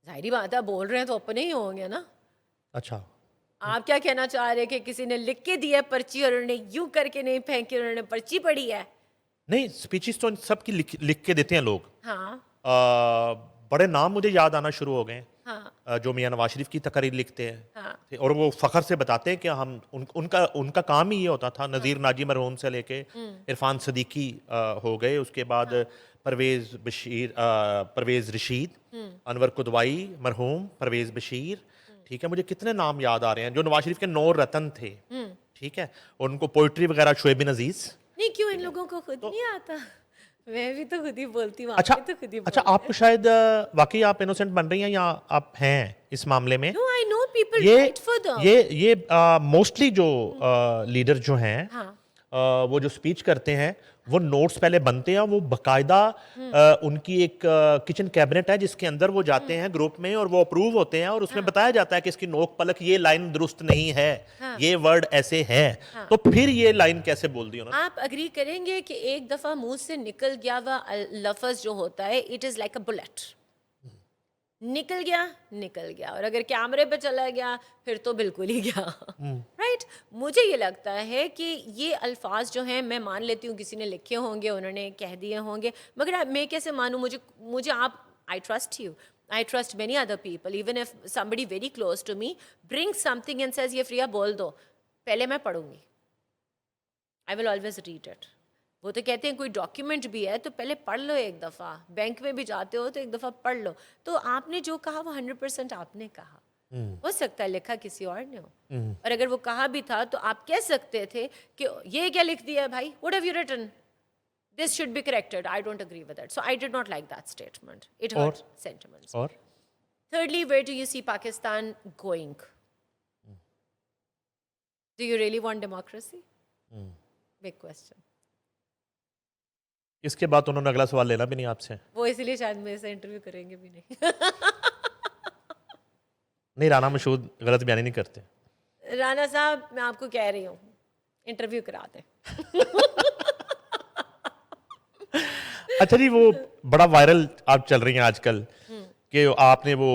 जाहिर बात है, बोल रहे हैं तो अपने ही होंगे ना. अच्छा. आप क्या कहना चाह रहे हैं कि किसी ने लिख के दी है पर्ची और उन्होंने यूं करके नहीं फेंकी, उन्होंने पर्ची पढ़ी है? नहीं, स्पीचेस तो सबकी लिख के देते हैं लोग. हाँ बड़े नाम मुझे याद आना शुरू हो गए हाँ जो मियां नवाज शरीफ की तकरीर लिखते हैं. हाँ. और वो फखर से बताते हैं कि हम उनका काम ही ये होता था. नज़ीर नाजी मरहूम से लेके इरफान सदीकी हो गए, उसके बाद परवेज़ रशीद, अनवर कुदवाई मरहूम, परवेज़ बशीर. ठीक है, मुझे कितने नाम याद आ रहे हैं जो नवाज शरीफ के 9 रतन थे. ठीक है, और उनको पोइट्री वगैरह शुएब अजीज. नहीं, क्यों इन लोगों को खुद नहीं आता? मैं भी तो खुद ही बोलती हूँ. अच्छा, तो खुद ही अच्छा, आपको शायद वाकई आप इनोसेंट बन रही हैं या आप हैं इस मामले में? नो, आई नो पीपल ये फाइट फॉर देम. ये मोस्टली जो लीडर जो हैं, हाँ. वो जो स्पीच करते हैं वो नोट्स पहले बनते हैं. वो बकायदा उनकी एक किचन कैबिनेट है जिसके अंदर वो जाते हैं ग्रुप में और वो अप्रूव होते हैं और उसमें बताया जाता है कि इसकी नोक पलक ये लाइन दुरुस्त नहीं है, ये वर्ड ऐसे है. तो फिर ये लाइन कैसे बोल दी उन्होंने? आप अग्री करेंगे कि एक दफा मुंह से निकल गया हुआ लफ्ज जो होता है, it is like a bullet. निकल गया, और अगर कैमरे पे चला गया फिर तो बिल्कुल ही गया। राइट? मुझे ये लगता है कि ये अल्फाज जो हैं, मैं मान लेती हूँ किसी ने लिखे होंगे, उन्होंने कह दिए होंगे, मगर मैं कैसे मानूँ? मुझे आप, I trust you, I trust many other people. Even if somebody very close to me brings something and says, ये फ्रिया बोल दो, पहले मैं पढ़ूंगी. I will always read it. वो तो कहते हैं कोई डॉक्यूमेंट भी है तो पहले पढ़ लो एक दफ़ा, बैंक में भी जाते हो तो एक दफ़ा पढ़ लो. तो आपने जो कहा वो 100% आपने कहा. हो सकता है लिखा किसी और ने हो, और अगर वो कहा भी था तो आप कह सकते थे कि ये क्या लिख दिया है भाई, what have you written? This should be corrected. I don't agree with it. So I did not like that statement. It hurt sentiments. और Thirdly, where do you see Pakistan going? Do you really want democracy? Big question. इसके बाद उन्होंने अगला सवाल लेना भी नहीं आपसे. वो इसलिए शायद मेरे से इंटरव्यू करेंगे भी नहीं. नहीं, राना मशहूद गलत बयानी नहीं करते. राना साहब, मैं आपको कह रही हूँ, इंटरव्यू करा दें. अच्छा जी, वो बड़ा वायरल आप चल रही हैं आजकल कि आपने वो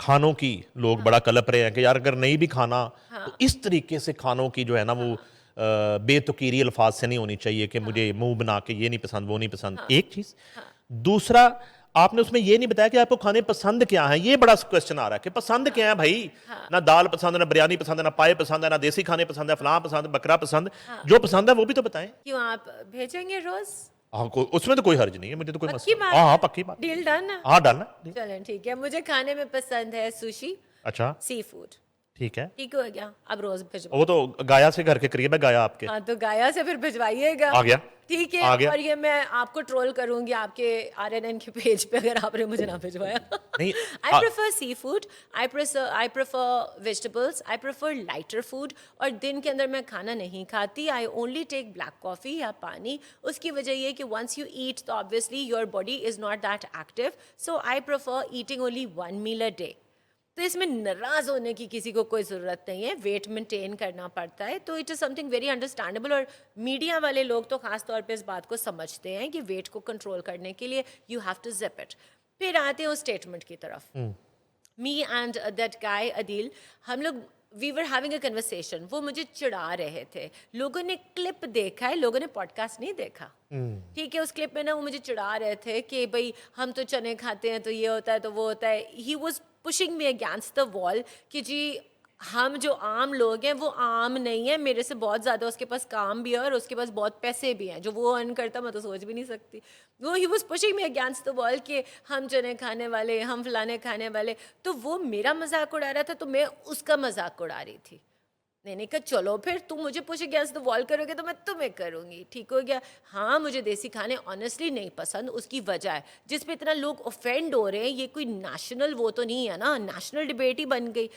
खानों की लोग बड़ा कलप रहे हैं कि यार अगर नहीं भी खाना तो इस तरीके से खानों की जो है ना वो बेतुकीरी अल्फाज से नहीं होनी चाहिए कि मुझे मुंह बना के ये नहीं पसंद वो नहीं पसंद. एक चीज. दूसरा, आपने उसमें ये नहीं बताया कि आपको खाने पसंद क्या है. ये बड़ा क्वेश्चन आ रहा है कि पसंद क्या है भाई. ना दाल पसंद है, ना बिरयानी पसंद है, ना पाए पसंद है, ना देसी खाने पसंद है, फलां पसंद, बकरा पसंद. जो पसंद है वो भी तो बताएं. क्यों, आप भेजेंगे रोज? हाँ, उसमें तो कोई हर्ज नहीं है, मुझे तो कोई पक्की मसला. बात हाँ है? हाँ, पक्की बात. डील डन ना? हाँ, डालना. चलें ठीक है. मुझे खाने में पसंद है सुशी, अच्छा, सी फूड. ठीक है. ठीक हो गया. अब रोज भिजवा. वो तो गाया से घर के करीब है, गाया आपके. हाँ, तो गाया से फिर भिजवाइएगा. आ गया. ठीक है. आ गया. और ये मैं आपको ट्रोल करूंगी आपके RNN के पेज पे अगर आपने मुझे ना भिजवाया. नहीं, I prefer seafood, I prefer vegetables, I prefer lighter food. और दिन के अंदर मैं खाना नहीं खाती. I only take black coffee या पानी. उसकी वजह ये कि वंस यू ईट तो obviously your body is not that active. So I prefer eating only 1 meal a day. तो इसमें नाराज़ होने की किसी को कोई ज़रूरत नहीं है. वेट मेंटेन करना पड़ता है, तो it is something very understandable. और मीडिया वाले लोग तो ख़ास तौर पे इस बात को समझते हैं कि वेट को कंट्रोल करने के लिए you have to zip it. फिर आते हैं उस स्टेटमेंट की तरफ. Me and that guy Adeel, हम लोग we were having a conversation. वो मुझे चिढ़ा रहे थे. लोगों ने क्लिप देखा है, लोगों ने पॉडकास्ट नहीं देखा. ठीक है. उस क्लिप में ना वो मुझे चिढ़ा रहे थे कि भाई हम तो चने खाते हैं तो ये होता है तो वो होता है. He was pushing me against the wall कि जी हम जो आम लोग हैं वो आम नहीं है, मेरे से बहुत ज़्यादा उसके पास काम भी है और उसके पास बहुत पैसे भी हैं. जो वो अर्न करता मैं तो सोच भी नहीं सकती. वो he was pushing me against the wall कि हम चने खाने वाले, हम फलाने खाने वाले. तो वो मेरा मजाक उड़ा रहा था तो मैं उसका मजाक उड़ा रही थी. मैंने कहा चलो फिर तुम मुझे पुश अगेंस्ट द वॉल करोगे तो मैं तुम्हें करूँगी. ठीक हो गया. हाँ, मुझे देसी खाने ऑनेस्टली नहीं पसंद. उसकी वजह है जिस पे इतना लोग ऑफेंड हो रहे हैं. ये कोई नेशनल वो तो नहीं है ना, नेशनल डिबेट ही बन गई.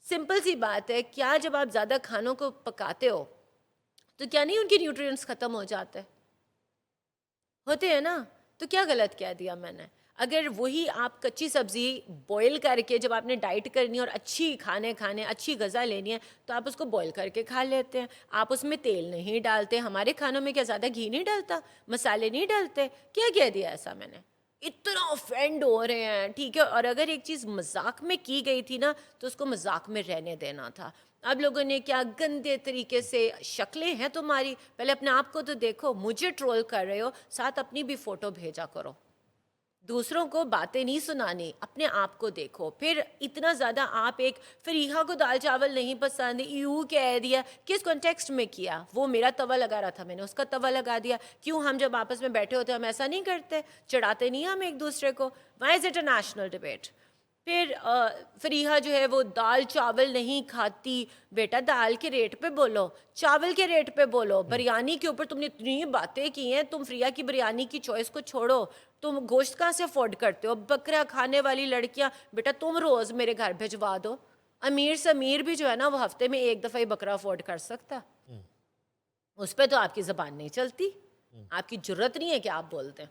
सिंपल सी बात है, क्या जब आप ज़्यादा खानों को पकाते हो तो क्या नहीं उनके न्यूट्रिएंट्स ख़त्म हो जाते होते हैं ना? तो क्या गलत कह दिया मैंने? अगर वही आप कच्ची सब्ज़ी बॉईल करके जब आपने डाइट करनी है और अच्छी खाने अच्छी ग़ज़ा लेनी है तो आप उसको बॉईल करके खा लेते हैं. आप उसमें तेल नहीं डालते. हमारे खानों में क्या ज़्यादा घी नहीं डालता, मसाले नहीं डालते? क्या कह दिया ऐसा मैंने? इतना ऑफेंड हो रहे हैं. ठीक है. और अगर एक चीज़ मजाक में की गई थी ना तो उसको मजाक में रहने देना था. अब लोगों ने क्या गंदे तरीके से, शक्लें हैं तुम्हारी, पहले अपने आप को तो देखो. मुझे ट्रोल कर रहे हो, साथ अपनी भी फ़ोटो भेजा करो. दूसरों को बातें नहीं सुनानी, अपने आप को देखो. फिर इतना ज़्यादा आप एक फरीहा को दाल चावल नहीं पसंद यूँ कह दिया. किस कॉन्टेक्स्ट में किया? वो मेरा तवा लगा रहा था, मैंने उसका तवा लगा दिया. क्यों? हम जब आपस में बैठे होते हम ऐसा नहीं करते? चढ़ाते नहीं हम एक दूसरे को? Why is it a national debate? फिर फरीहा जो है वो दाल चावल नहीं खाती. बेटा दाल के रेट पे बोलो, चावल के रेट पे बोलो. बिरयानी के ऊपर तुमने इतनी बातें की हैं. तुम फरिया की बिरयानी की चॉइस को छोड़ो. तुम गोश्त कहाँ से अफोर्ड करते हो? बकरा खाने वाली लड़कियाँ, बेटा तुम रोज़ मेरे घर भिजवा दो. अमीर से अमीर भी जो है ना वो हफ्ते में एक दफ़ा ही बकरा अफोर्ड कर सकता. उस पर तो आपकी ज़बान नहीं चलती. आपकी जुर्रत नहीं है कि आप बोलते हैं.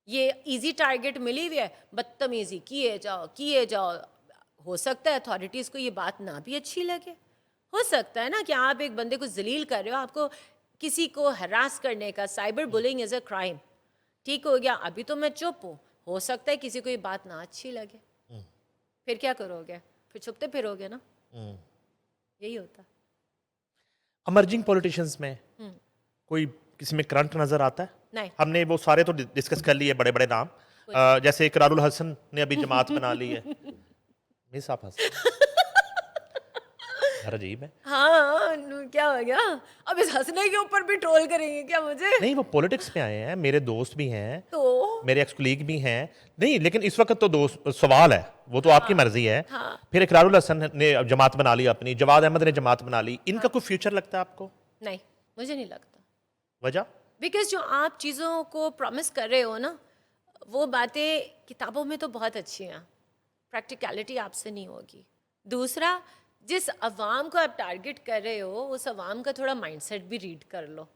ये इजी टारगेट मिली हुई है, बदतमीजी किए जाओ. हो सकता है अथॉरिटीज़ को ये बात ना भी अच्छी लगे. हो सकता है ना कि आप एक बंदे को जलील कर रहे हो. आपको किसी को हरास करने का, cyber bullying is a crime. ठीक हो गया. अभी तो मैं चुप हूँ. हो सकता है किसी को ये बात ना अच्छी लगे, फिर क्या करोगे? फिर छुपते फिरोगे ना, यही होता। इमर्जिंग पॉलिटिशियंस में कोई किसी में करंट नजर आता है? नहीं, हमने वो सारे तो डिस्कस कर लिए बड़े बड़े नाम, जैसे इकरारुल हसन ने अभी जमात बना ली है। मिस आप हंस यार, अजीब है। हाँ, क्या हो गया? अब इस हंसने के ऊपर भी ट्रोल करेंगे क्या मुझे? नहीं, वो पॉलिटिक्स में आए हैं, मेरे दोस्त भी हैं, तो मेरे एक्स कुलीग भी हैं। नहीं, लेकिन इस वक्त तो दोस्त सवाल है, वो तो आपकी मर्जी है। हाँ। फिर इकरारुल हसन ने जमात बना ली अपनी, जवाद अहमद ने जमात बना ली, इनका कोई फ्यूचर लगता है आपको? नहीं, मुझे नहीं लगता। वजह? बिकॉज जो आप चीज़ों को प्रॉमिस कर रहे हो ना, वो बातें किताबों में तो बहुत अच्छी हैं, प्रैक्टिकलिटी आपसे नहीं होगी। दूसरा, जिस अवाम को आप टारगेट कर रहे हो, उस अवाम का थोड़ा माइंडसेट भी रीड कर लो।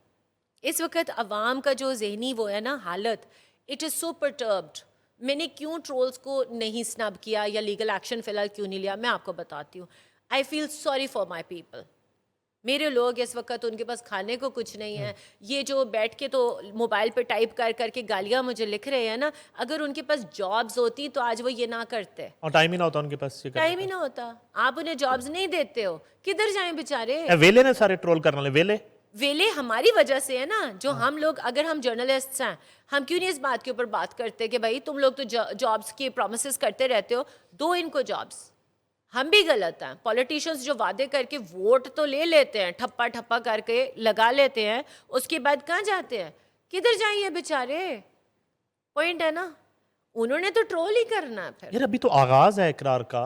इस वक्त अवाम का जो जहनी वो है ना हालत, इट इज़ सो परटर्ब्ड। मैंने क्यों ट्रोल्स को नहीं स्नब किया या लीगल एक्शन फ़िलहाल क्यों नहीं लिया, मैं आपको बताती हूँ। I feel sorry for my people. मेरे लोग इस वक्त उनके पास खाने को कुछ नहीं है, ये जो बैठ के तो मोबाइल पे टाइप कर करके गालियाँ मुझे लिख रहे हैं ना, अगर उनके पास जॉब्स होती तो आज वो ये ना करते। और टाइम ही ना होता उनके पास ये करने टाइम ही ना होता, आप उन्हें जॉब्स नहीं देते हो, किधर जाएं बेचारे? का। वेले ने सारे ट्रोल करने वाले वेले। वेले हमारी वजह से है ना, जो हम लोग, अगर हम जर्नलिस्ट्स हैं, हम क्यों नहीं इस बात के ऊपर बात करते कि भाई तुम लोग तो जॉब्स की प्रॉमिसेस करते रहते हो, दो इनको जॉब्स। हम भी गलत हैं। पॉलिटिशियंस जो वादे करके वोट तो ले लेते हैं, ठप्पा ठप्पा करके लगा लेते हैं, उसके बाद कहाँ जाते हैं? किधर जाइए बेचारे? पॉइंट है ना, उन्होंने तो ट्रोल ही करना है फिर। यार अभी तो आगाज है इकरार का,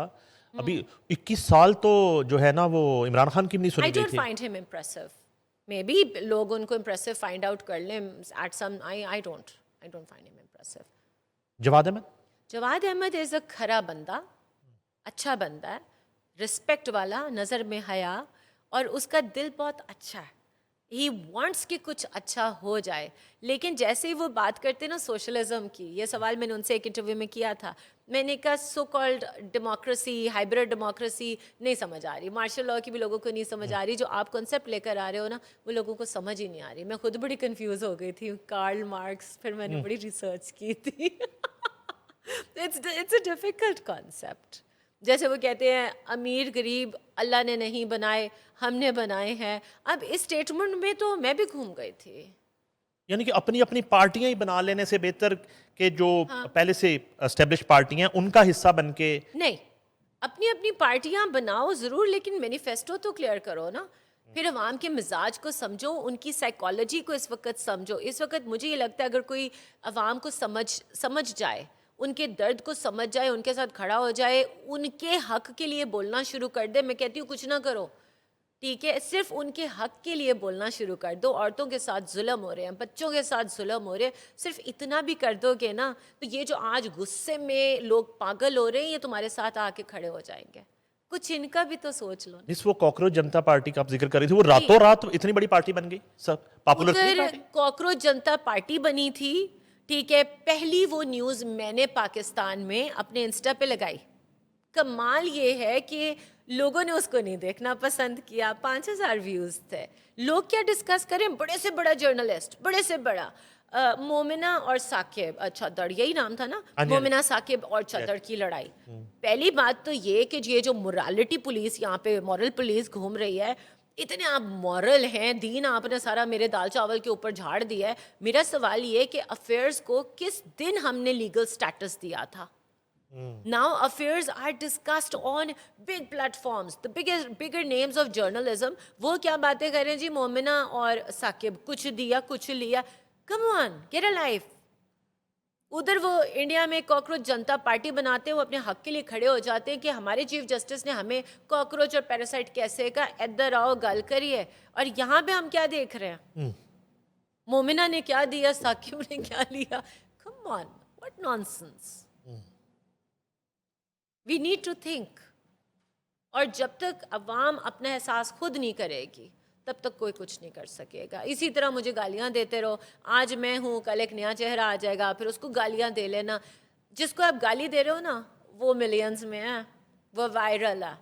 अभी 21 साल तो जो है ना वो इमरान खान की भी नहीं आई सुनी गई डोंट थी। Find him impressive. Maybe लोग उनको इम्प्रेसिव फाइंड आउट कर लें at some, I don't find him impressive. Jawad Ahmad? Jawad Ahmad is a खरा बंदा, अच्छा बंदा है, रिस्पेक्ट वाला, नज़र में हया, और उसका दिल बहुत अच्छा है। ही वांट्स कि कुछ अच्छा हो जाए, लेकिन जैसे ही वो बात करते ना सोशलिज्म की, ये सवाल मैंने उनसे एक इंटरव्यू में किया था, मैंने कहा so called democracy, hybrid democracy नहीं समझ आ रही, मार्शल लॉ की भी लोगों को नहीं समझ आ रही, जो आप कॉन्सेप्ट लेकर आ रहे हो ना वो लोगों को समझ ही नहीं आ रही। मैं खुद बड़ी कंफ्यूज हो गई थी, कार्ल मार्क्स, फिर मैंने बड़ी रिसर्च की थी। It's a difficult concept. जैसे वो कहते हैं अमीर गरीब अल्लाह ने नहीं बनाए, हमने बनाए हैं। अब इस स्टेटमेंट में तो मैं भी घूम गई थी। यानी कि अपनी अपनी पार्टियां ही बना लेने से बेहतर कि जो पहले से एस्टेब्लिश पार्टियां उनका हिस्सा बन के। नहीं, अपनी अपनी पार्टियां बनाओ ज़रूर, लेकिन मैनिफेस्टो तो क्लियर करो ना। फिर अवाम के मिजाज को समझो, उनकी साइकोलॉजी को इस वक्त समझो। इस वक्त मुझे ये लगता है अगर कोई अवाम को समझ जाए, उनके दर्द को समझ जाए, उनके साथ खड़ा हो जाए, उनके हक के लिए बोलना शुरू कर दे। मैं कहती हूँ कुछ ना करो, ठीक है, सिर्फ उनके हक के लिए बोलना शुरू कर दो। औरतों के साथ जुल्म हो रहे हैं, बच्चों के साथ जुल्म हो रहे हैं, सिर्फ इतना भी कर दोगे ना, तो ये जो आज गुस्से में लोग पागल हो रहे हैं, ये तुम्हारे साथ आके खड़े हो जाएंगे। कुछ इनका भी तो सोच लो ना। जिस वो कॉकरोच जनता पार्टी का आप जिक्र कर रही थी, वो रातों रात इतनी बड़ी पार्टी बन गई, सब पॉपुलर थी उधर पार्टी। कॉकरोच जनता पार्टी बनी थी, ठीक है, पहली वो न्यूज़ मैंने पाकिस्तान में अपने इंस्टा पे लगाई। कमाल ये है कि लोगों ने उसको नहीं देखना पसंद किया। 5,000 व्यूज़ थे। लोग क्या डिस्कस करें, बड़े से बड़ा जर्नलिस्ट, बड़े से बड़ा मोमिना और साकिब, अच्छा दड़ यही नाम था ना, हाँ जी, मोमिना साकिब और चदर की लड़ाई। पहली बात तो ये कि ये जो मोरालिटी पुलिस यहाँ पे, मॉरल पुलिस घूम रही है, इतने आप मॉरल हैं, दीन आपने सारा मेरे दाल चावल के ऊपर झाड़ दिया है। मेरा सवाल ये कि अफेयर्स को किस दिन हमने लीगल स्टेटस दिया था? Now affairs are discussed on big platforms, the bigger names of journalism. वो क्या बातें कर रहे हैं जी, मोमिना और साकिब, कुछ दिया कुछ लिया। Come on, get a life. उधर वो इंडिया में कॉकरोच जनता पार्टी बनाते हैं, वो अपने हक के लिए खड़े हो जाते हैं कि हमारे चीफ जस्टिस ने हमें कॉकरोच और पैरासाइट कैसे का, इधर आओ गल करिए। और यहाँ पे हम क्या देख रहे हैं, मोमिना ने क्या दिया, साकिब ने क्या लिया। Come on, what nonsense. We need to think. और जब तक अवाम अपना एहसास खुद नहीं करेगी, तब तक कोई कुछ नहीं कर सकेगा। इसी तरह मुझे गालियाँ देते रहो, आज मैं हूँ, कल एक नया चेहरा आ जाएगा, फिर उसको गालियाँ दे लेना। जिसको आप गाली दे रहे हो ना, वो मिलियंस में है, वो वायरल है,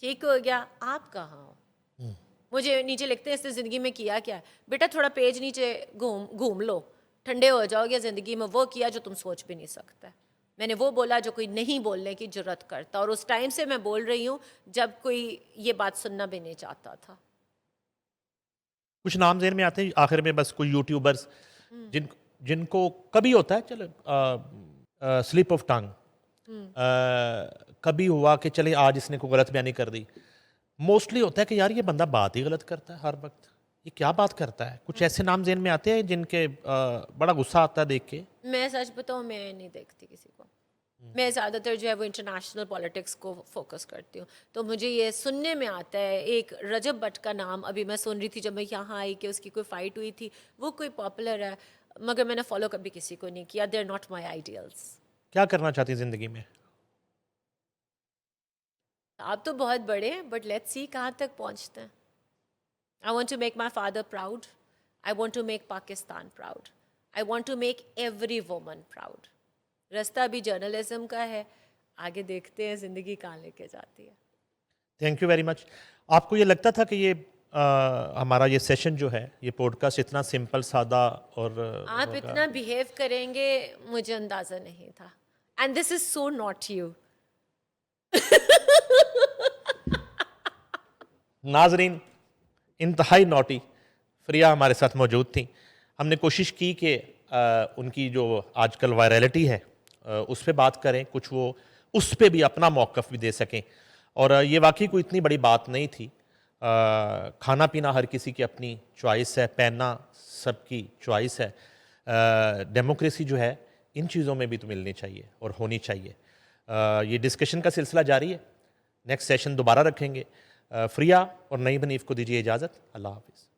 ठीक हो गया। आप कहाँ हो? मुझे नीचे लिखते हैं इससे ज़िंदगी में किया क्या है। बेटा थोड़ा पेज नीचे घूम लो, ठंडे हो जाओगे, ज़िंदगी में वो किया जो तुम सोच भी नहीं सकते। मैंने वो बोला जो कोई नहीं बोलने की जरूरत करता, और उस टाइम से मैं बोल रही हूँ जब कोई ये बात सुनना भी नहीं चाहता था। कुछ नाम ज़हन में आते हैं आखिर में, बस कोई यूट्यूबर्स जिनको कभी होता है, चलो स्लिप ऑफ टंग, कभी हुआ कि चले आज इसने कोई गलत बयानी कर दी। मोस्टली होता है कि यार ये बंदा बात ही गलत करता है हर वक्त, ये क्या बात करता है। कुछ ऐसे नाम ज़हन में आते हैं जिनके बड़ा गुस्सा आता है देख के। मैं सच बताऊँ, मैं नहीं देखती किसी को। मैं ज़्यादातर जो है वो इंटरनेशनल पॉलिटिक्स को फोकस करती हूँ, तो मुझे ये सुनने में आता है। एक रजब भट्ट का नाम अभी मैं सुन रही थी जब मैं यहाँ आई कि उसकी कोई फाइट हुई थी, वो कोई पॉपुलर है, मगर मैंने फॉलो कभी किसी को नहीं किया। They are not my ideals. क्या करना चाहती हैं ज़िंदगी में? आप तो बहुत बड़े हैं, बट लेट्स सी कहाँ तक पहुँचते हैं। I want to make my father proud, I want to make Pakistan proud, I want to make every woman proud. रास्ता भी जर्नलिज्म का है, आगे देखते हैं ज़िंदगी कहाँ लेके जाती है। Thank you very much. आपको ये लगता था कि ये हमारा ये सेशन जो है, ये पॉडकास्ट इतना सिंपल सादा और आप होगा? इतना बिहेव करेंगे मुझे अंदाज़ा नहीं था, and this is so not you. नाजरीन, इंतहाई नॉटी फ्रिया हमारे साथ मौजूद थी। हमने कोशिश की कि उनकी जो आजकल वायरलिटी है उस पर बात करें, कुछ वो उस पर भी अपना मौक़िफ़ भी दे सकें। और ये वाकई कोई इतनी बड़ी बात नहीं थी। खाना पीना हर किसी की अपनी चॉइस है, पहनना सबकी चॉइस है। डेमोक्रेसी जो है इन चीज़ों में भी तो मिलनी चाहिए और होनी चाहिए। ये डिस्कशन का सिलसिला जारी है, नेक्स्ट सेशन दोबारा रखेंगे। फ्रिया और नईम हनीफ को दीजिए इजाज़त। अल्लाह हाफ़िज़।